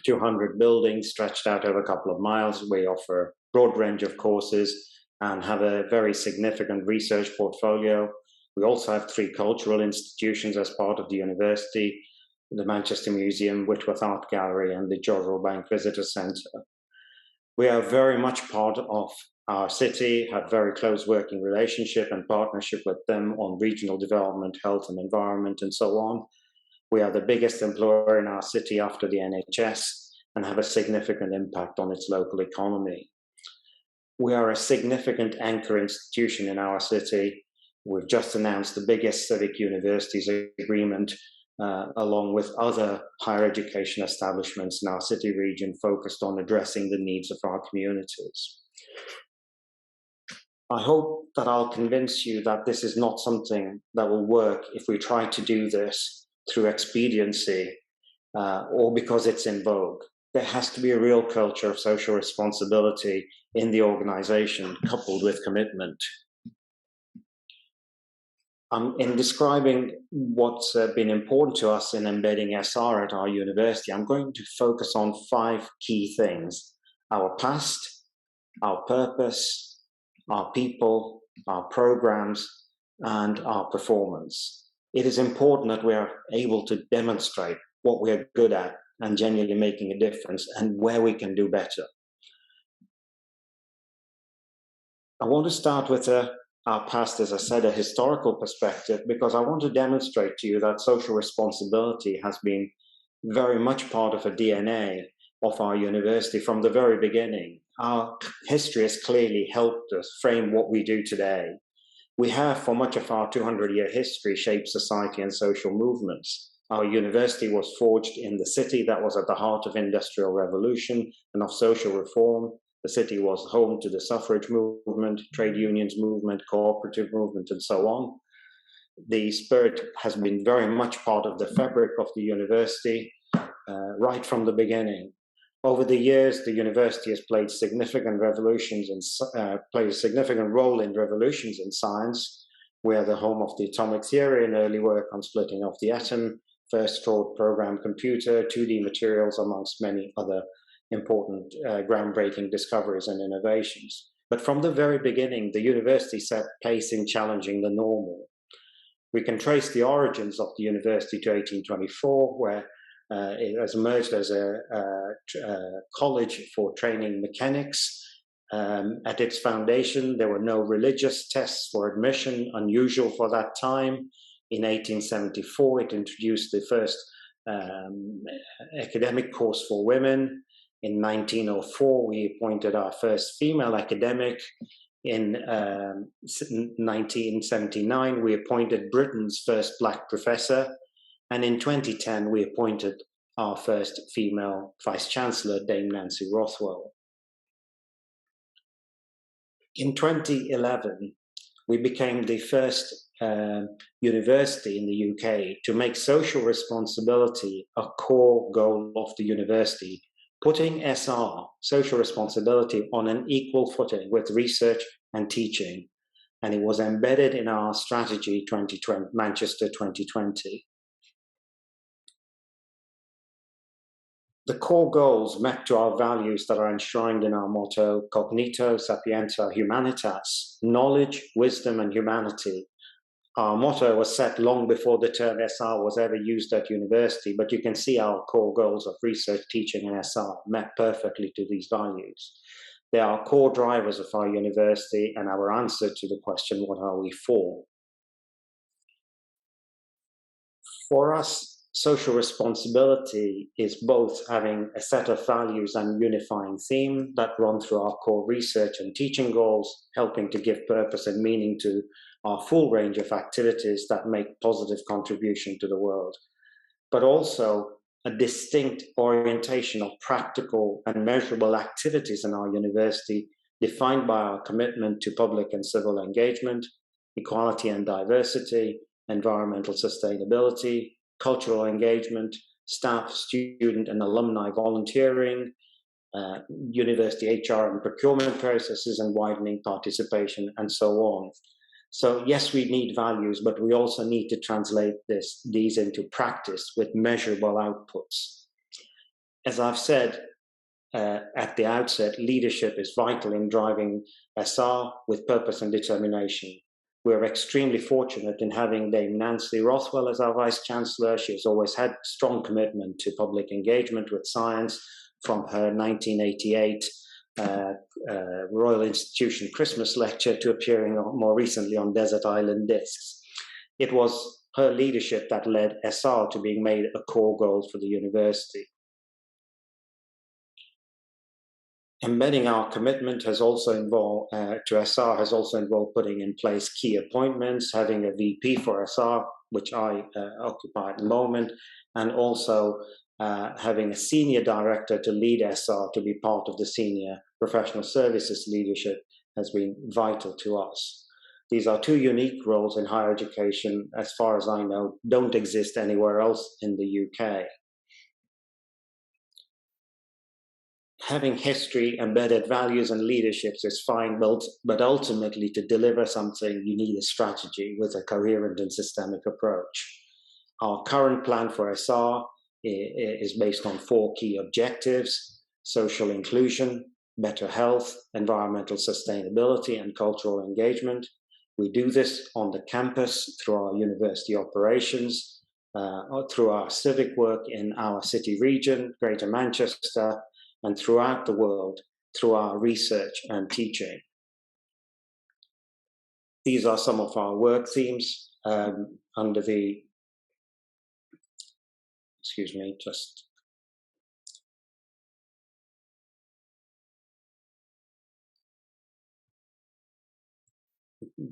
200 buildings stretched out over a couple of miles. We offer a broad range of courses and have a very significant research portfolio. We also have 3 cultural institutions as part of the university: the Manchester Museum, Whitworth Art Gallery, and the Jodrell Bank Visitor Centre. We are very much part of our city, have very close working relationship and partnership with them on regional development, health and environment, and so on. We are the biggest employer in our city after the NHS and have a significant impact on its local economy. We are a significant anchor institution in our city. We've just announced the biggest civic universities agreement, along with other higher education establishments in our city region focused on addressing the needs of our communities. I hope that I'll convince you that this is not something that will work if we try to do this through expediency or because it's in vogue. There has to be a real culture of social responsibility in the organization, coupled with commitment. In describing what's been important to us in embedding SR at our university, I'm going to focus on 5 key things: our past, our purpose, our people, our programs, and our performance. It is important that we are able to demonstrate what we are good at and genuinely making a difference and where we can do better. I want to start with our past, as I said, a historical perspective, because I want to demonstrate to you that social responsibility has been very much part of the DNA of our university from the very beginning. Our history has clearly helped us frame what we do today. We have, for much of our 200-year history, shaped society and social movements. Our university was forged in the city that was at the heart of industrial revolution and of social reform. The city was home to the suffrage movement, trade unions movement, cooperative movement, and so on. The spirit has been very much part of the fabric of the university right from the beginning. Over the years, the university has played a significant role in revolutions in science. We are the home of the atomic theory and early work on splitting of the atom, first short program computer, 2D materials, amongst many other important groundbreaking discoveries and innovations. But from the very beginning, the university set pace in challenging the normal. We can trace the origins of the university to 1824, where it has emerged as a college for training mechanics. At its foundation, there were no religious tests for admission, unusual for that time. In 1874, it introduced the first academic course for women. In 1904, we appointed our first female academic. In 1979, we appointed Britain's first Black professor. And in 2010, we appointed our first female vice-chancellor, Dame Nancy Rothwell. In 2011, we became the first university in the UK to make social responsibility a core goal of the university, putting SR, social responsibility, on an equal footing with research and teaching. And it was embedded in our strategy Manchester 2020. The core goals map to our values that are enshrined in our motto, Cognito Sapientia Humanitas, knowledge, wisdom, and humanity. Our motto was set long before the term SR was ever used at university, but you can see our core goals of research, teaching, and SR map perfectly to these values. They are core drivers of our university and our answer to the question, what are we for? For us, social responsibility is both having a set of values and unifying theme that run through our core research and teaching goals, helping to give purpose and meaning to our full range of activities that make positive contribution to the world, but also a distinct orientation of practical and measurable activities in our university, defined by our commitment to public and civil engagement, equality and diversity, environmental sustainability, cultural engagement, staff, student, and alumni volunteering, university HR and procurement processes, and widening participation, and so on. So yes, we need values, but we also need to translate these into practice with measurable outputs. As I've said at the outset, leadership is vital in driving SR with purpose and determination. We're extremely fortunate in having Dame Nancy Rothwell as our Vice-Chancellor. She has always had strong commitment to public engagement with science, from her 1988 Royal Institution Christmas lecture to appearing more recently on Desert Island Discs. It was her leadership that led SR to being made a core goal for the university. Embedding our commitment has also involved to SR has also involved putting in place key appointments, having a VP for SR, which I occupy at the moment, and also having a senior director to lead SR to be part of the senior professional services leadership has been vital to us. These are two unique roles in higher education, as far as I know, don't exist anywhere else in the UK. Having history, embedded values and leaderships is fine, but ultimately to deliver something, you need a strategy with a coherent and systemic approach. Our current plan for SR is based on 4 key objectives: social inclusion, better health, environmental sustainability, and cultural engagement. We do this on the campus through our university operations, through our civic work in our city region, Greater Manchester, and throughout the world through our research and teaching. These are some of our work themes under the, excuse me, just.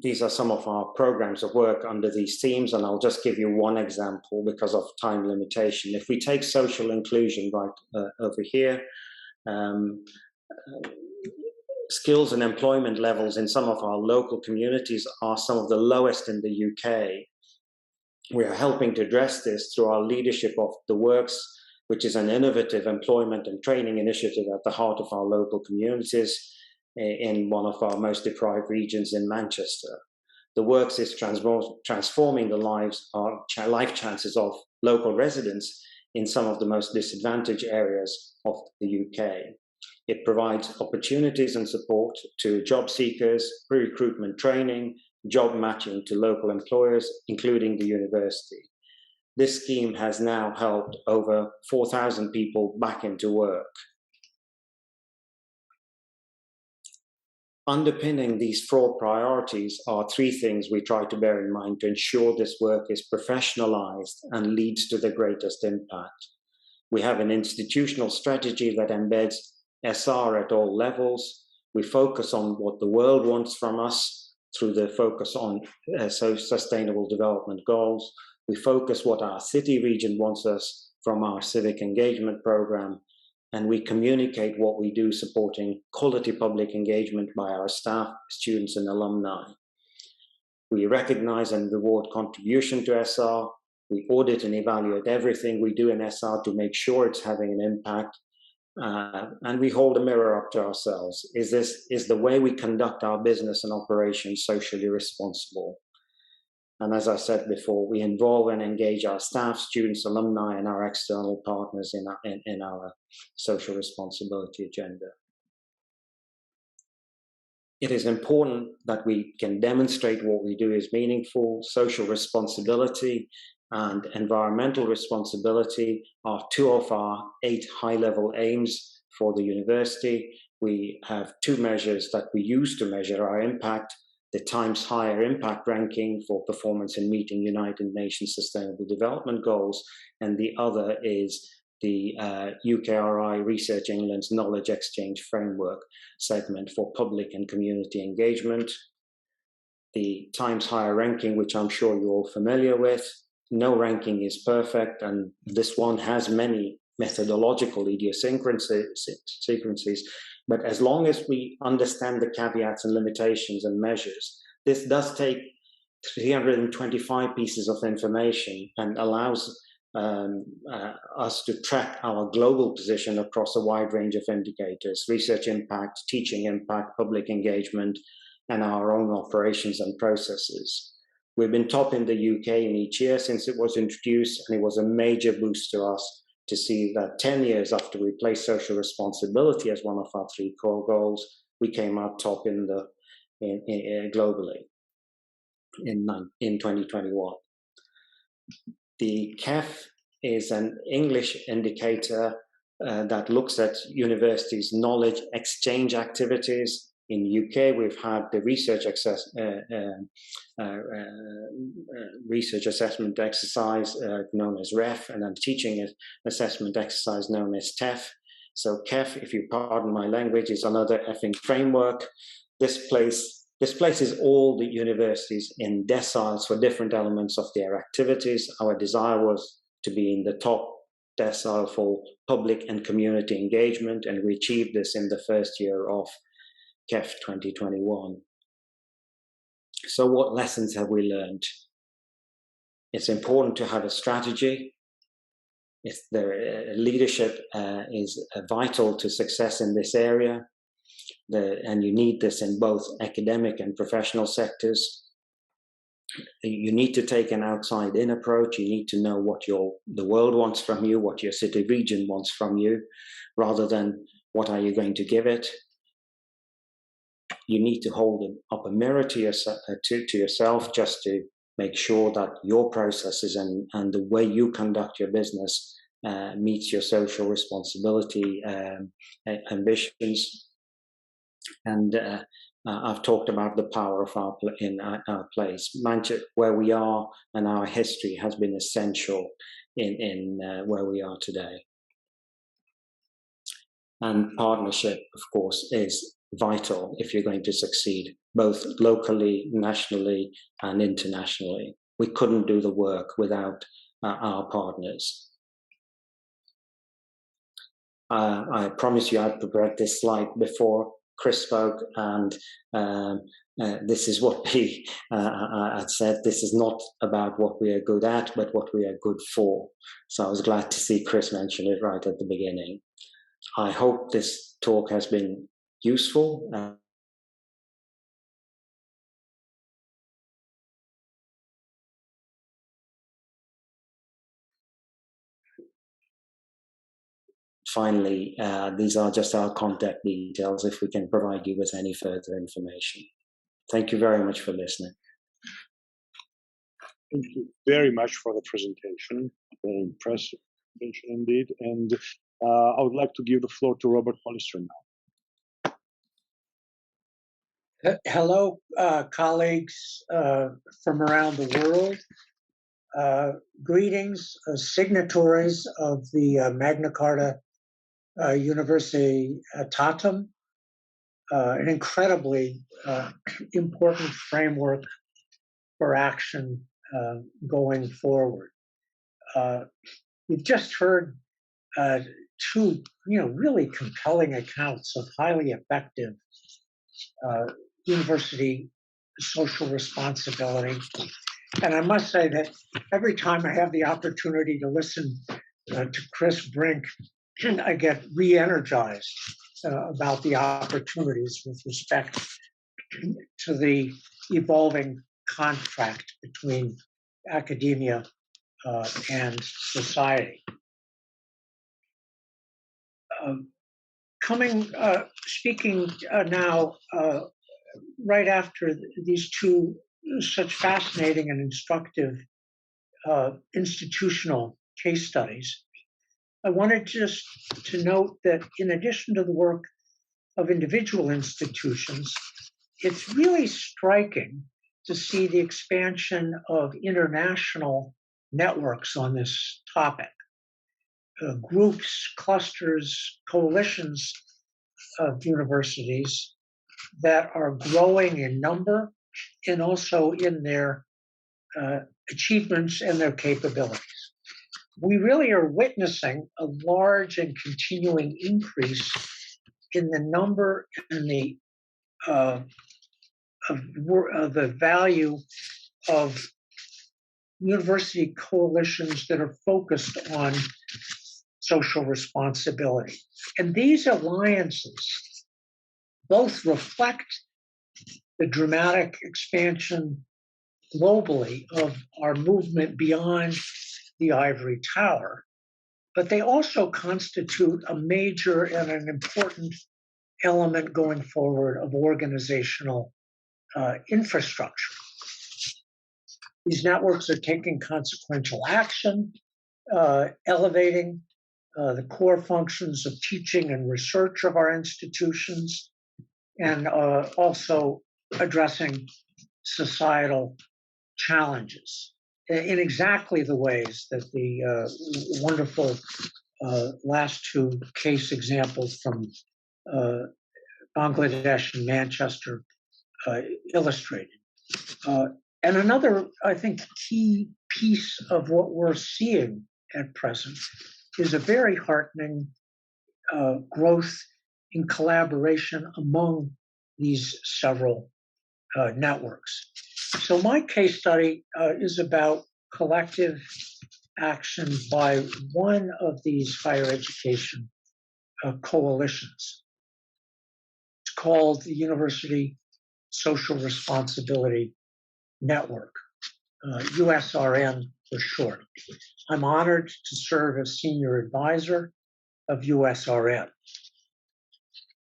These are some of our programs of work under these themes, and I'll just give you one example because of time limitation. If we take social inclusion right over here, skills and employment levels in some of our local communities are some of the lowest in the UK. We are helping to address this through our leadership of The Works, which is an innovative employment and training initiative at the heart of our local communities in one of our most deprived regions in Manchester. The Works is transforming the life chances of local residents in some of the most disadvantaged areas of the UK. It provides opportunities and support to job seekers, recruitment training, job matching to local employers, including the university. This scheme has now helped over 4,000 people back into work. Underpinning these 4 priorities are 3 things we try to bear in mind to ensure this work is professionalized and leads to the greatest impact. We have an institutional strategy that embeds SR at all levels. We focus on what the world wants from us through the focus on sustainable development goals. We focus what our city region wants us from our civic engagement program, and we communicate what we do supporting quality public engagement by our staff, students, and alumni. We recognize and reward contribution to SR. We audit and evaluate everything we do in SR to make sure it's having an impact. And we hold a mirror up to ourselves. Is the way we conduct our business and operations socially responsible? And as I said before, we involve and engage our staff, students, alumni, and our external partners in our social responsibility agenda. It is important that we can demonstrate what we do is meaningful. Social responsibility and environmental responsibility are 2 of our 8 high-level aims for the university. We have 2 measures that we use to measure our impact: the Times Higher Impact Ranking for performance in meeting United Nations Sustainable Development Goals, and the other is the UKRI Research England's Knowledge Exchange Framework segment for public and community engagement. The Times Higher Ranking, which I'm sure you're all familiar with, no ranking is perfect, and this one has many methodological idiosyncrasies, but as long as we understand the caveats and limitations and measures, this does take 325 pieces of information and allows us to track our global position across a wide range of indicators: research impact, teaching impact, public engagement, and our own operations and processes. We've been top in the UK in each year since it was introduced, and it was a major boost to us to see that 10 years after we placed social responsibility as one of our 3 core goals, we came out top globally in 2021. The KEF is an English indicator that looks at universities' knowledge exchange activities. In UK, we've had the research assessment exercise known as REF, and then teaching assessment exercise known as TEF. So KEF, if you pardon my language, is another effing framework. This places all the universities in deciles for different elements of their activities. Our desire was to be in the top decile for public and community engagement, and we achieved this in the first year of KEF 2021. So what lessons have we learned? It's important to have a strategy. Leadership is vital to success in this area, and you need this in both academic and professional sectors. You need to take an outside-in approach. You need to know what the world wants from you, what your city region wants from you, rather than what are you going to give it. You need to hold up a mirror to yourself just to make sure that your processes and the way you conduct your business meets your social responsibility ambitions. And I've talked about the power of our place. Manchester, where we are, and our history has been essential in where we are today. And partnership, of course, is vital if you're going to succeed, both locally, nationally, and internationally. We couldn't do the work without our partners. I promise you I'd prepared this slide before Chris spoke, and this is what I said. This is not about what we are good at, but what we are good for. So I was glad to see Chris mention it right at the beginning. I hope this talk has been useful. Finally, these are just our contact details if we can provide you with any further information. Thank you very much for listening. Thank you very much for the presentation. Very impressive presentation indeed. And I would like to give the floor to Robert Hollister now. Hello, colleagues from around the world. Greetings, signatories of the Magna Carta Universitatum, an incredibly important framework for action going forward. We've just heard two, really compelling accounts of highly effective university social responsibility. And I must say that every time I have the opportunity to listen to Chris Brink, I get re-energized about the opportunities with respect to the evolving contract between academia and society. Speaking now, right after these two such fascinating and instructive institutional case studies, I wanted just to note that in addition to the work of individual institutions, it's really striking to see the expansion of international networks on this topic. Groups, clusters, coalitions of universities that are growing in number and also in their achievements and their capabilities. We really are witnessing a large and continuing increase in the number and the value of university coalitions that are focused on social responsibility. And these alliances both reflect the dramatic expansion globally of our movement beyond the ivory tower, but they also constitute a major and an important element going forward of organizational infrastructure. These networks are taking consequential action, elevating the core functions of teaching and research of our institutions, and also addressing societal challenges in exactly the ways that the wonderful last two case examples from Bangladesh and Manchester illustrated. And another, I think, key piece of what we're seeing at present is a very heartening growth in collaboration among these several networks. So my case study is about collective action by one of these higher education coalitions. It's called the University Social Responsibility Network, USRN for short. I'm honored to serve as senior advisor of USRN.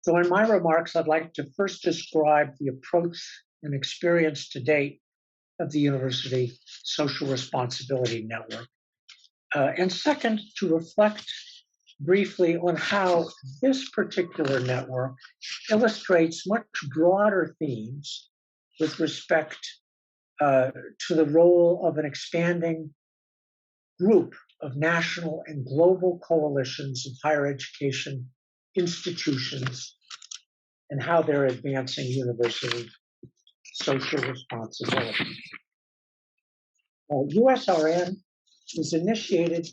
So in my remarks, I'd like to first describe the approach and experience to date of the University Social Responsibility Network. And second, to reflect briefly on how this particular network illustrates much broader themes with respect to the role of an expanding group of national and global coalitions of higher education institutions and how they're advancing university social responsibility. USRN was initiated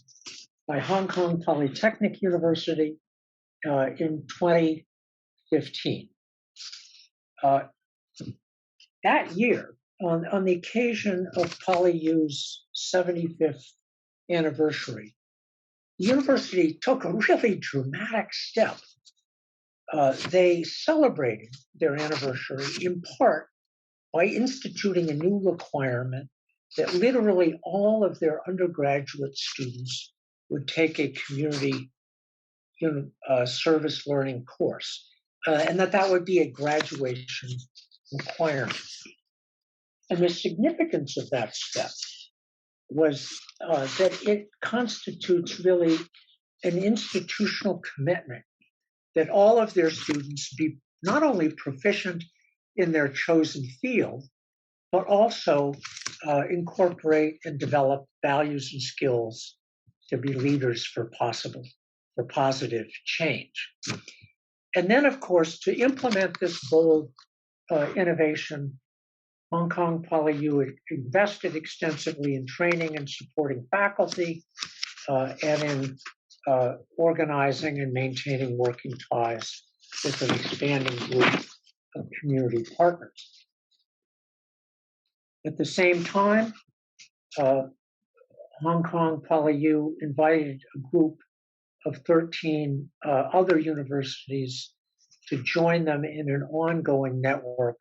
by Hong Kong Polytechnic University in 2015. That year, on the occasion of PolyU's 75th anniversary, the university took a really dramatic step. They celebrated their anniversary in part by instituting a new requirement that literally all of their undergraduate students would take a community service learning course, and that would be a graduation requirement. And the significance of that step was that it constitutes really an institutional commitment that all of their students be not only proficient in their chosen field, but also incorporate and develop values and skills to be leaders for positive change. And then, of course, to implement this bold innovation, Hong Kong PolyU invested extensively in training and supporting faculty and in organizing and maintaining working ties with an expanding group of community partners. At the same time, Hong Kong PolyU invited a group of 13 other universities to join them in an ongoing network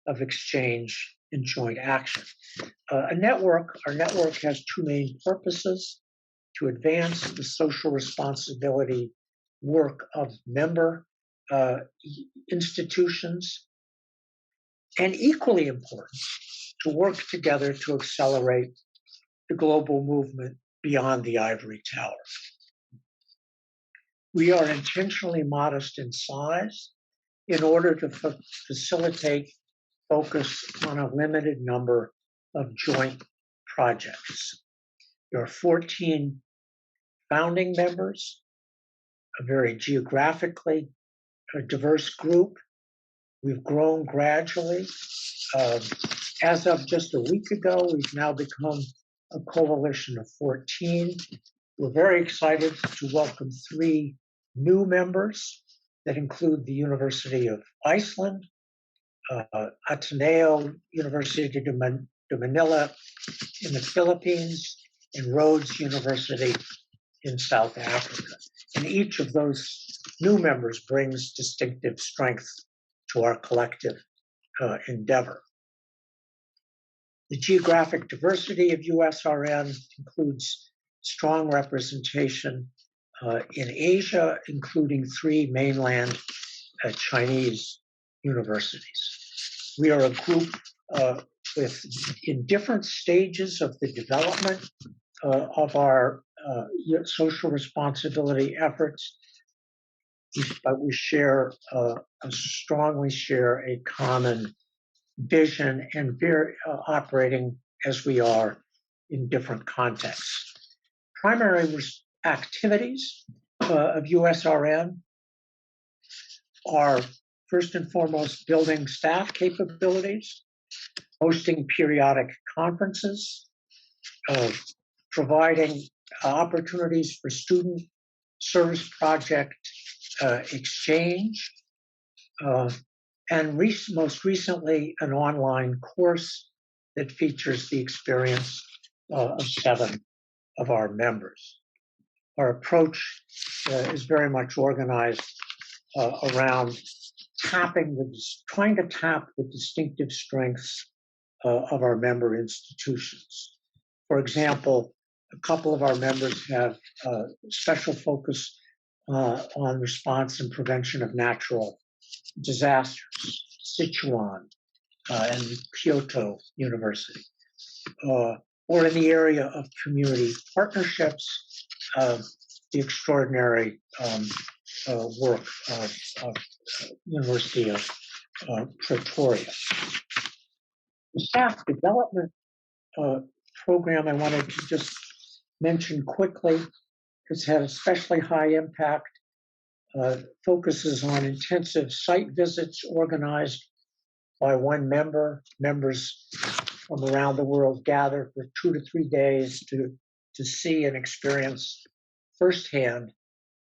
of exchange and joint action. Our network has two main purposes: to advance the social responsibility work of member institutions, and equally important, to work together to accelerate the global movement beyond the ivory tower. We are intentionally modest in size in order to facilitate focus on a limited number of joint projects. There are 14 founding members, a very geographically diverse group. We've grown gradually. As of just a week ago, we've now become a coalition of 14. We're very excited to welcome 3 new members that include the University of Iceland, Ateneo University de Manila in the Philippines, and Rhodes University in South Africa. And each of those new members brings distinctive strength to our collective endeavor. The geographic diversity of USRN includes strong representation in Asia, including 3 mainland Chinese universities. We are a group in different stages of the development of our social responsibility efforts. but we strongly share a common vision and operating as we are in different contexts. Primary activities of USRN are first and foremost building staff capabilities, hosting periodic conferences, providing opportunities for student service project exchange, and most recently an online course that features the experience of 7 of our members. Our approach is very much organized around trying to tap the distinctive strengths of our member institutions. For example, a couple of our members have special focus on response and prevention of natural disasters, Sichuan and Kyoto University, or in the area of community partnerships, the extraordinary work of University of Pretoria. The staff development program I wanted to just mention quickly has had especially high impact, focuses on intensive site visits organized by one member. Members from around the world gather for 2 to 3 days to see and experience firsthand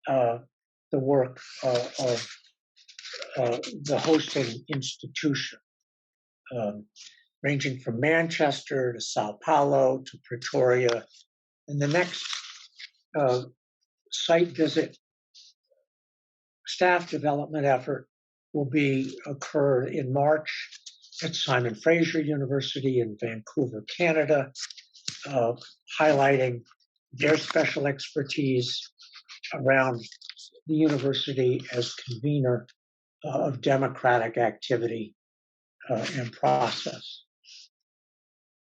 the work of the hosting institution, ranging from Manchester to Sao Paulo to Pretoria. And the next site visit staff development effort will occur in March at Simon Fraser University in Vancouver, Canada, highlighting their special expertise around the university as convener of democratic activity and process.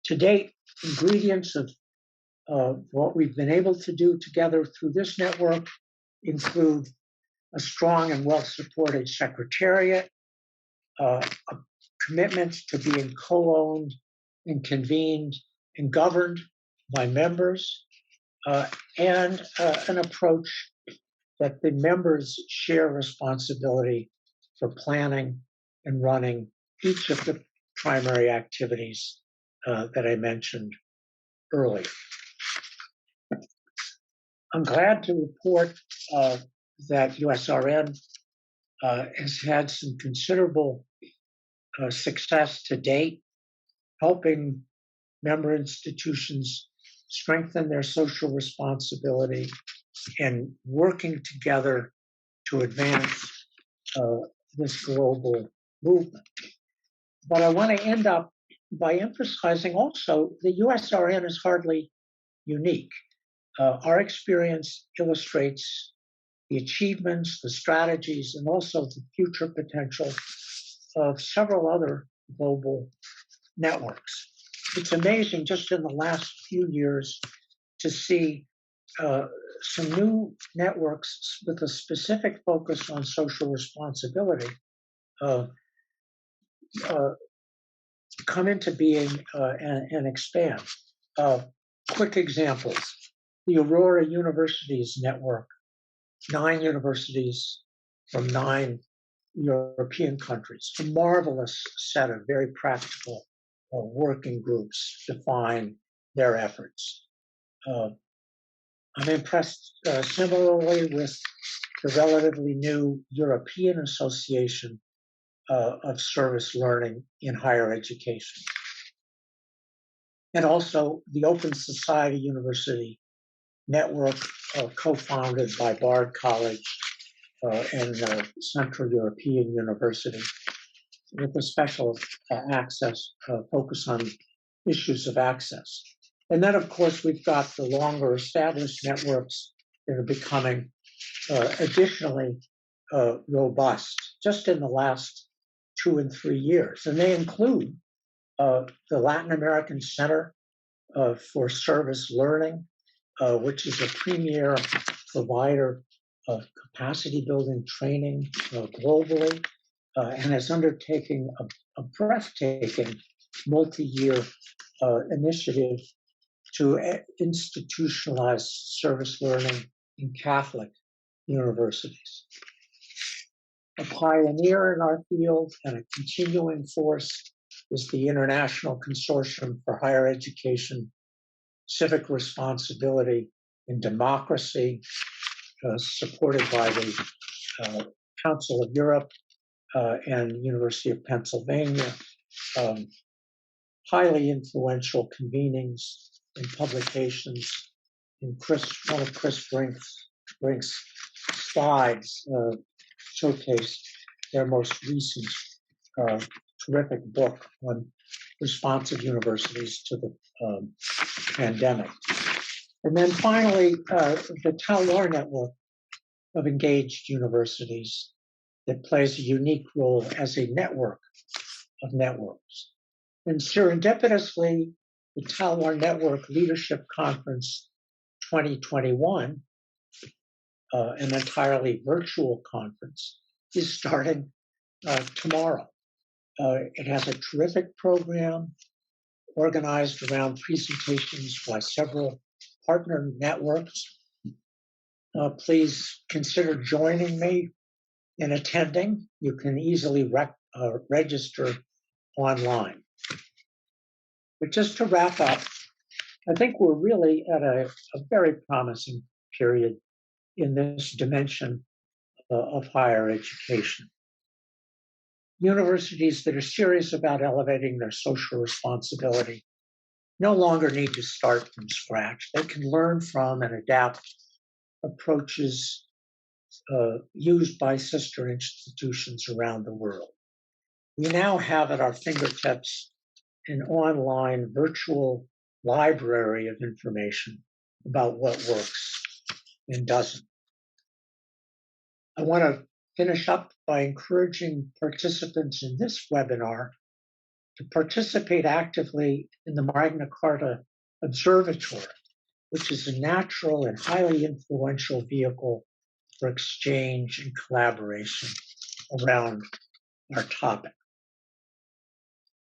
To date, ingredients of what we've been able to do together through this network include a strong and well-supported secretariat, a commitment to being co-owned and convened and governed by members, and an approach that the members share responsibility for planning and running each of the primary activities that I mentioned earlier. I'm glad to report that USRN has had some considerable success to date, helping member institutions strengthen their social responsibility and working together to advance this global movement. But I want to end up by emphasizing also the USRN is hardly unique. Our experience illustrates the achievements, the strategies, and also the future potential of several other global networks. It's amazing just in the last few years to see some new networks with a specific focus on social responsibility come into being and expand. Quick examples: the Aurora Universities Network, 9 universities from 9 European countries. A marvelous set of very practical working groups define their efforts. I'm impressed similarly with the relatively new European Association of Service Learning in Higher Education. And also the Open Society University Network, co-founded by Bard College and Central European University, with a special focus on issues of access. And then, of course, we've got the longer established networks that are becoming additionally robust just in the last 2 and 3 years. And they include the Latin American Center for Service Learning, which is a premier provider capacity building training globally, and is undertaking a breathtaking multi-year initiative to institutionalize service learning in Catholic universities. A pioneer in our field and a continuing force is the International Consortium for Higher Education, Civic Responsibility, and Democracy, supported by the Council of Europe and University of Pennsylvania. Highly influential convenings and publications. In one of Chris Brink's slides showcased their most recent terrific book on responsive universities to the pandemic. And then finally, the Thakur network of engaged universities that plays a unique role as a network of networks. And serendipitously, the Thakur Network Leadership Conference 2021, an entirely virtual conference, is starting tomorrow. It has a terrific program organized around presentations by several partner networks. Please consider joining me in attending. You can easily register online. But just to wrap up, I think we're really at a very promising period in this dimension of higher education. Universities that are serious about elevating their social responsibility no longer need to start from scratch. They can learn from and adapt approaches used by sister institutions around the world. We now have at our fingertips an online virtual library of information about what works and doesn't. I want to finish up by encouraging participants in this webinar to participate actively in the Magna Carta Observatory, which is a natural and highly influential vehicle for exchange and collaboration around our topic.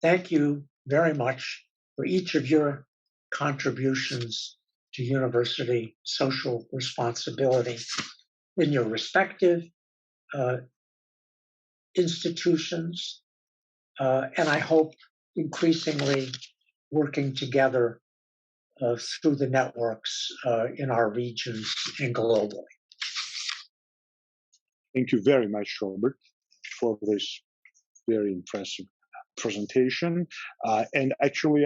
Thank you very much for each of your contributions to university social responsibility in your respective institutions, and I hope increasingly working together through the networks in our regions and globally. Thank you very much, Robert, for this very impressive presentation. And actually,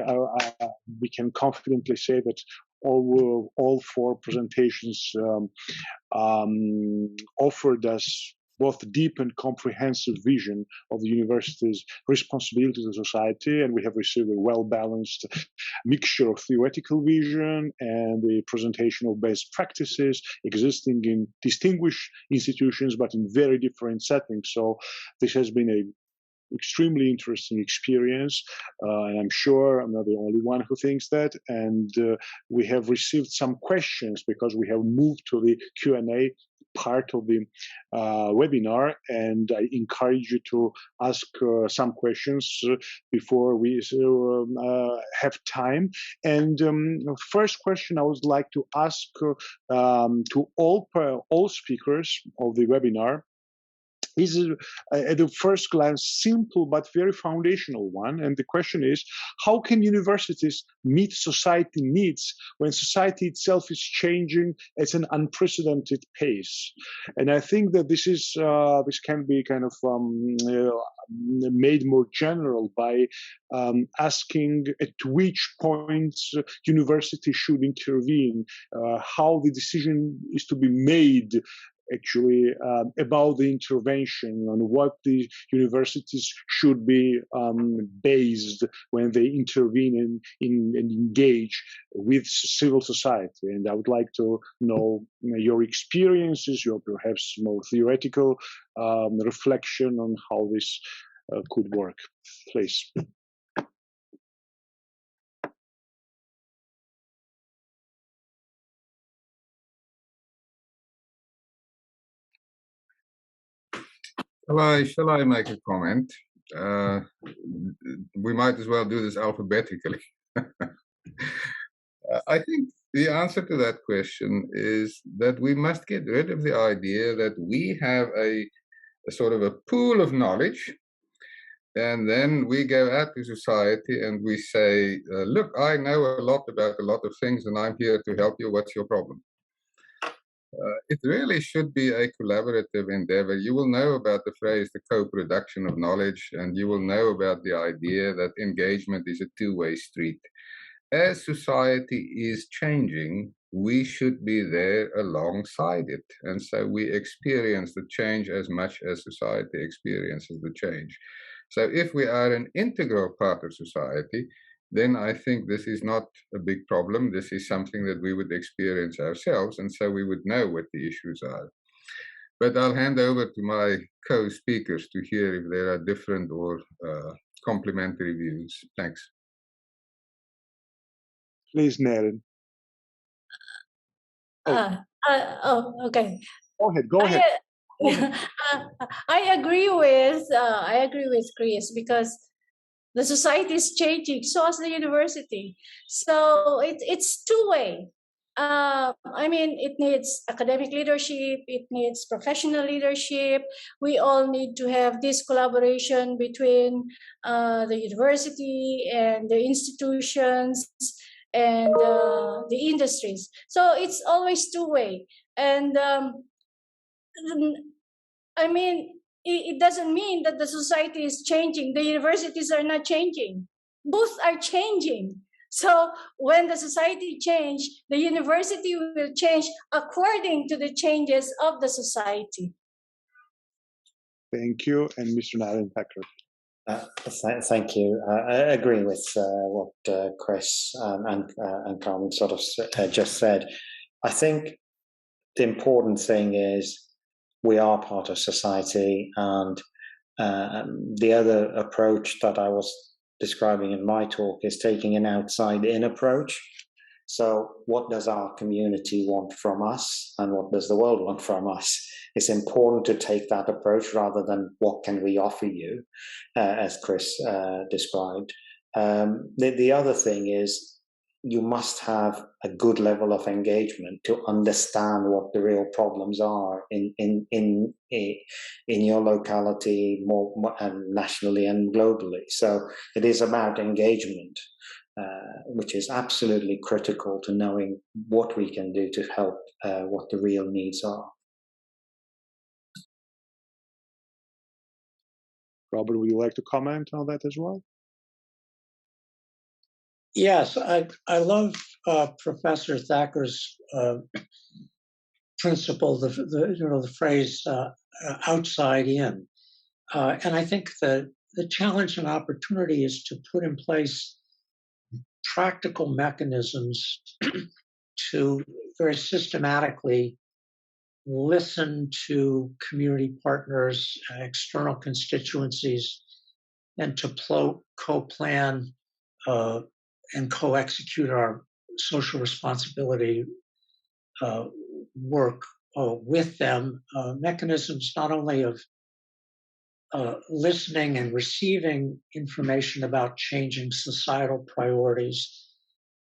we can confidently say that all four presentations offered us both deep and comprehensive vision of the university's responsibility to society, and we have received a well-balanced mixture of theoretical vision and the presentation of best practices existing in distinguished institutions, but in very different settings. So this has been a extremely interesting experience, and I'm sure I'm not the only one who thinks that. And we have received some questions because we have moved to the Q&A part of the webinar, and I encourage you to ask some questions before we have time. And first question I would like to ask to all speakers of the webinar is at the first glance simple but very foundational one, and the question is, how can universities meet society needs when society itself is changing at an unprecedented pace? And I think that this can be kind of made more general by asking at which point university should intervene, how the decision is to be made actually about the intervention, on what the universities should be based when they intervene and engage with civil society. And I would like to know your experiences, your perhaps more theoretical reflection on how this could work. Please. Shall I make a comment? We might as well do this alphabetically. I think the answer to that question is that we must get rid of the idea that we have a sort of a pool of knowledge, and then we go out to society and we say, look, I know a lot about a lot of things and I'm here to help you. What's your problem? It really should be a collaborative endeavor. You will know about the phrase, the co-production of knowledge, and you will know about the idea that engagement is a two-way street. As society is changing, we should be there alongside it. And so we experience the change as much as society experiences the change. So if we are an integral part of society, then I think this is not a big problem. This is something that we would experience ourselves, and so we would know what the issues are. But I'll hand over to my co-speakers to hear if there are different or complementary views. Thanks. Please, Malin. Okay. Go ahead. I agree with Chris, because the society is changing, so is the university. So it's two-way. I mean, it needs academic leadership, it needs professional leadership. We all need to have this collaboration between the university and the institutions and the industries. So it's always two-way. And I mean, it doesn't mean that the society is changing. The universities are not changing. Both are changing. So when the society changes, the university will change according to the changes of the society. Thank you. And Mr. Malin, Thakur. Thank you. I agree with what Chris and Carmen sort of just said. I think the important thing is we are part of society, and the other approach that I was describing in my talk is taking an outside-in approach. So what does our community want from us, and what does the world want from us? It's important to take that approach rather than what can we offer you, as Chris described. The other thing is you must have a good level of engagement to understand what the real problems are in your locality, more nationally and globally. So it is about engagement, which is absolutely critical to knowing what we can do to help what the real needs are. Robert, would you like to comment on that as well? Yes, I love Professor Thakur's principle, the phrase outside in, and I think the challenge and opportunity is to put in place practical mechanisms to very systematically listen to community partners, external constituencies, and to co-plan and co-execute our social responsibility work with them, mechanisms not only of listening and receiving information about changing societal priorities,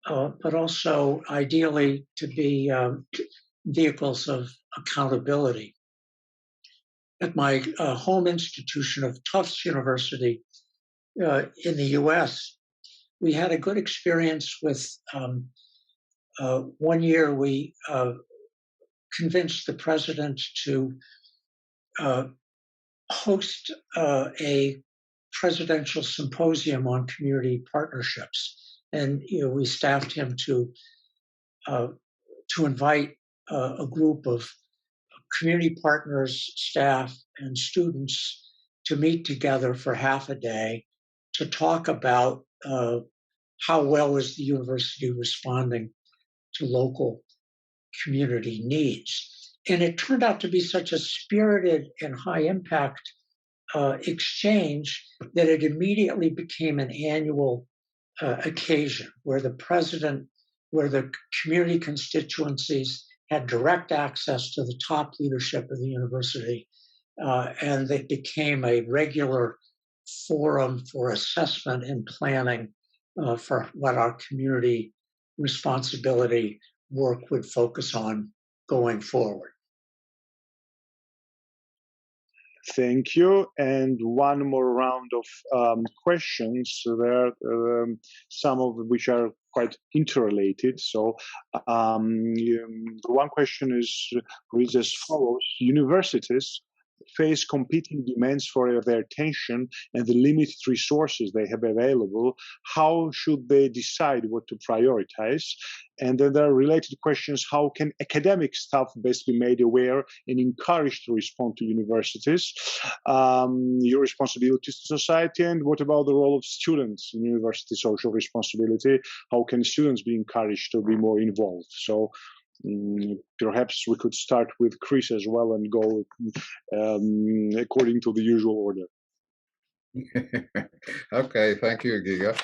but also ideally to be vehicles of accountability. At my home institution of Tufts University in the US, we had a good experience with, 1 year we convinced the president to host a presidential symposium on community partnerships. And we staffed him to invite a group of community partners, staff, and students to meet together for half a day to talk about how well is the university responding to local community needs. And it turned out to be such a spirited and high impact exchange that it immediately became an annual occasion where the president, where the community constituencies had direct access to the top leadership of the university, and they became a regular forum for assessment and planning for what our community responsibility work would focus on going forward. Thank you. And one more round of questions. There are some of which are quite interrelated. So one question reads as follows: universities face competing demands for their attention and the limited resources they have available. How should they decide what to prioritize? And then there are related questions: how can academic staff best be made aware and encouraged to respond to universities? Your responsibilities to society, and what about the role of students in university social responsibility? How can students be encouraged to be more involved? So perhaps we could start with Chris as well and go according to the usual order. Okay, thank you, Giga.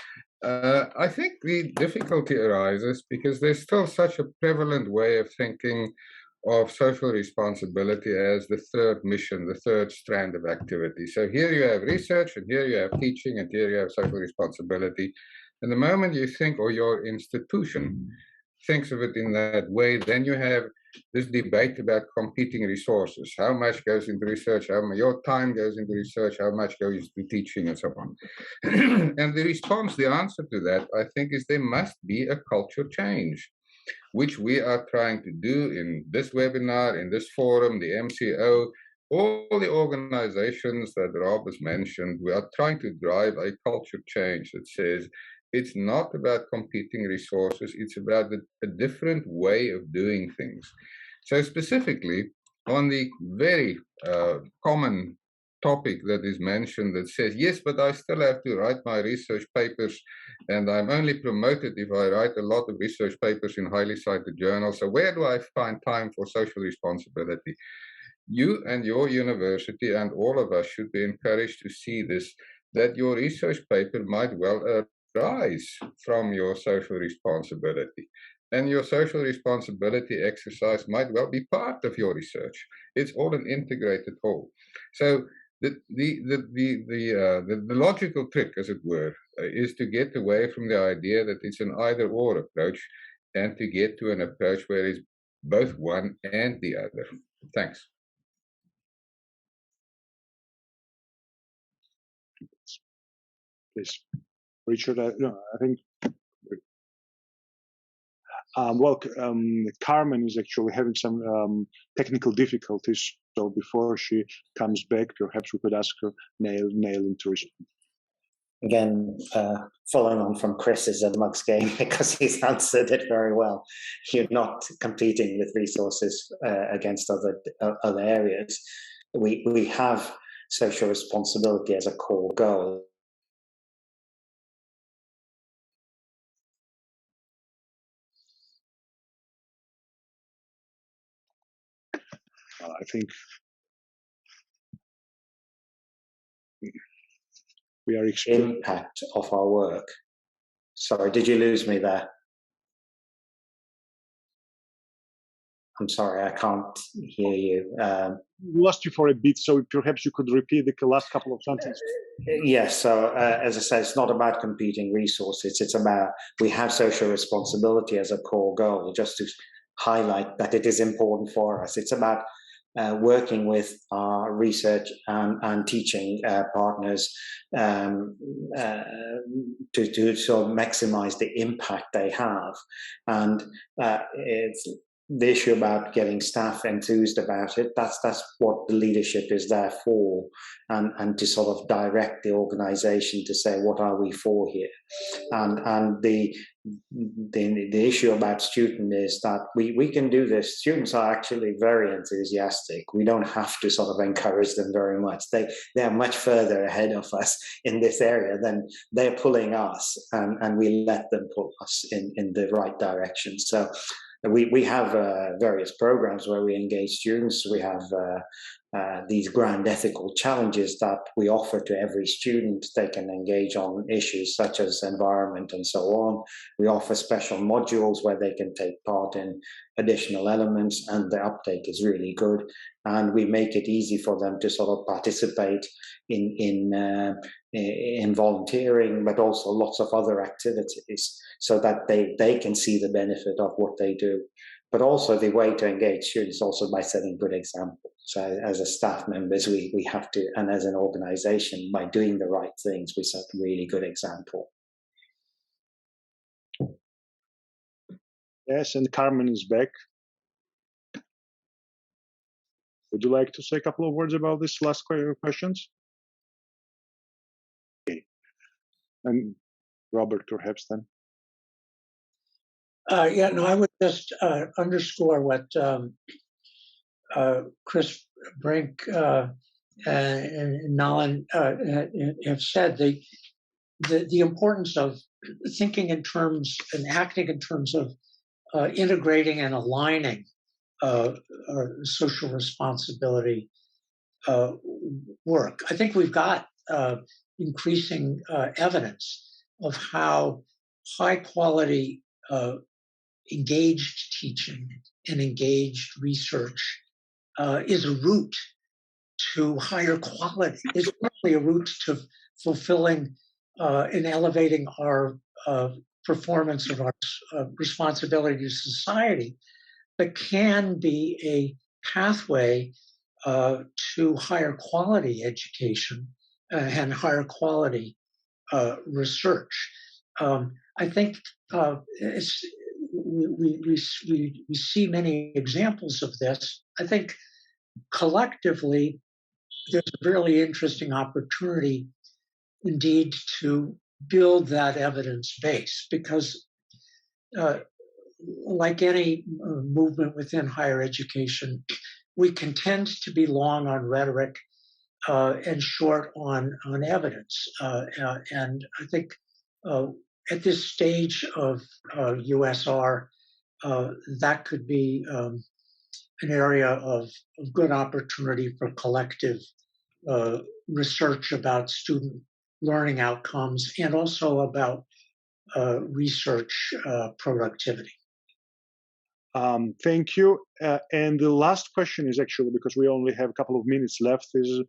I think the difficulty arises because there's still such a prevalent way of thinking of social responsibility as the third mission, the third strand of activity. So here you have research, and here you have teaching, and here you have social responsibility. And the moment you think, or your institution thinks of it in that way, then you have this debate about competing resources. How much goes into research? How much your time goes into research? How much goes to teaching, and so on? And the response, the answer to that, I think, is there must be a culture change, which we are trying to do in this webinar, in this forum, the MCO, all the organizations that Rob has mentioned. We are trying to drive a culture change that says, it's not about competing resources, it's about a different way of doing things. So specifically, on the very common topic that is mentioned that says, yes, but I still have to write my research papers, and I'm only promoted if I write a lot of research papers in highly cited journals. So where do I find time for social responsibility? You and your university and all of us should be encouraged to see this, that your research paper might well arise from your social responsibility. And your social responsibility exercise might well be part of your research. It's all an integrated whole. So the logical trick, as it were, is to get away from the idea that it's an either-or approach, and to get to an approach where it's both one and the other. Thanks. Please, Richard. I think. Carmen is actually having some technical difficulties. So before she comes back, perhaps we could ask her Malin to respond. Again, following on from Chris's and Mug's game, because he's answered it very well. You're not competing with resources against other areas. We have social responsibility as a core goal. I think we are impact of our work. Sorry, did you lose me there? I'm sorry, I can't hear you. Lost you for a bit, so perhaps you could repeat the last couple of sentences. Yes, so as I said, it's not about competing resources. It's about, we have social responsibility as a core goal, just to highlight that it is important for us. It's about working with our research and teaching partners to sort of maximize the impact they have. And it's the issue about getting staff enthused about it. That's what the leadership is there for, and to sort of direct the organization to say, what are we for here? And the issue about student is that we can do this. Students are actually very enthusiastic. We don't have to sort of encourage them very much. They are much further ahead of us in this area than they're pulling us, and we let them pull us in the right direction. So we have various programs where we engage students. We have these grand ethical challenges that we offer to every student. They can engage on issues such as environment and so on. We offer special modules where they can take part in additional elements, and the uptake is really good. And we make it easy for them to sort of participate in volunteering, but also lots of other activities, so that they can see the benefit of what they do. But also the way to engage students also by setting good examples. So as a staff members, we have to, and as an organization, by doing the right things, we set a really good example. Yes, and Carmen is back. Would you like to say a couple of words about this last questions? Okay. And Robert, perhaps then. Yeah, no, I would just underscore what Chris Brink and Malin have said. The importance of thinking in terms and acting in terms of integrating and aligning social responsibility work. I think we've got increasing evidence of how high quality engaged teaching and engaged research is a route to higher quality, is really a route to fulfilling and elevating our performance of our responsibility to society, but can be a pathway to higher quality education and higher quality research. I think we see many examples of this. I think collectively, there's a really interesting opportunity indeed to build that evidence base, because like any movement within higher education, we can tend to be long on rhetoric and short on evidence. And I think at this stage of USR, that could be an area of good opportunity for collective research about student learning outcomes and also about research productivity. Thank you. And the last question is actually, because we only have a couple of minutes left, is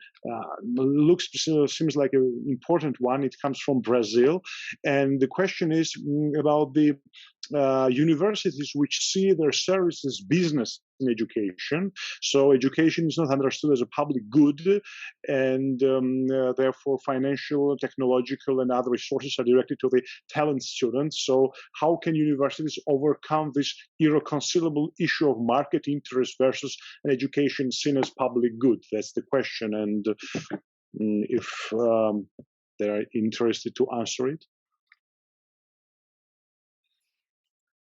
seems like an important one. It comes from Brazil, and the question is about the universities which see their services business in education. So education is not understood as a public good, and therefore financial, technological, and other resources are directed to the talent students. So how can universities overcome this irreconcilable issue of market interest versus an education seen as public good? That's the question, and if they're interested to answer it.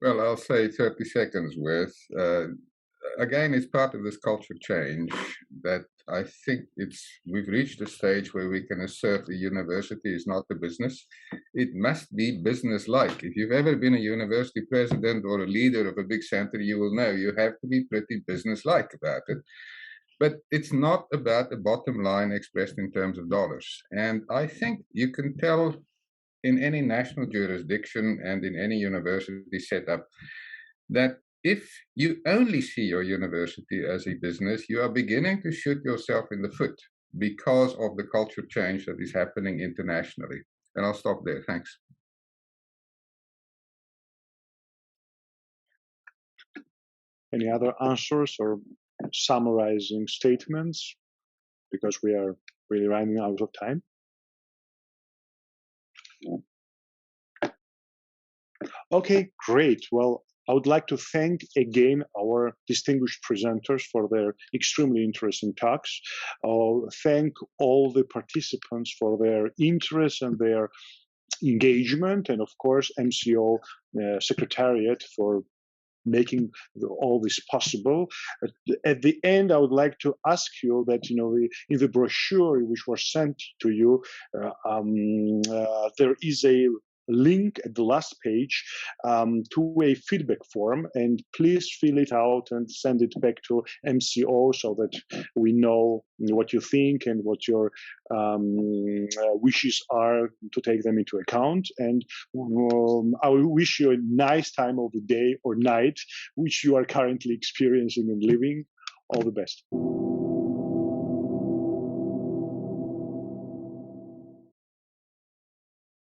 Well, I'll say 30 seconds worth. Again, it's part of this culture change that I think we've reached a stage where we can assert the university is not a business. It must be business-like. If you've ever been a university president or a leader of a big center, you will know you have to be pretty business-like about it. But it's not about the bottom line expressed in terms of dollars. And I think you can tell in any national jurisdiction and in any university setup that if you only see your university as a business, you are beginning to shoot yourself in the foot because of the culture change that is happening internationally. And I'll stop there. Thanks. Any other answers or summarizing statements? Because we are really running out of time. Okay, great. Well, I would like to thank again our distinguished presenters for their extremely interesting talks. I'll thank all the participants for their interest and their engagement, and of course, MCO Secretariat for making all this possible. At the end, I would like to ask you that, in the brochure which was sent to you, there is a link at the last page to a feedback form, and please fill it out and send it back to MCO so that we know what you think and what your wishes are, to take them into account. And I wish you a nice time of the day or night which you are currently experiencing and living. All the best.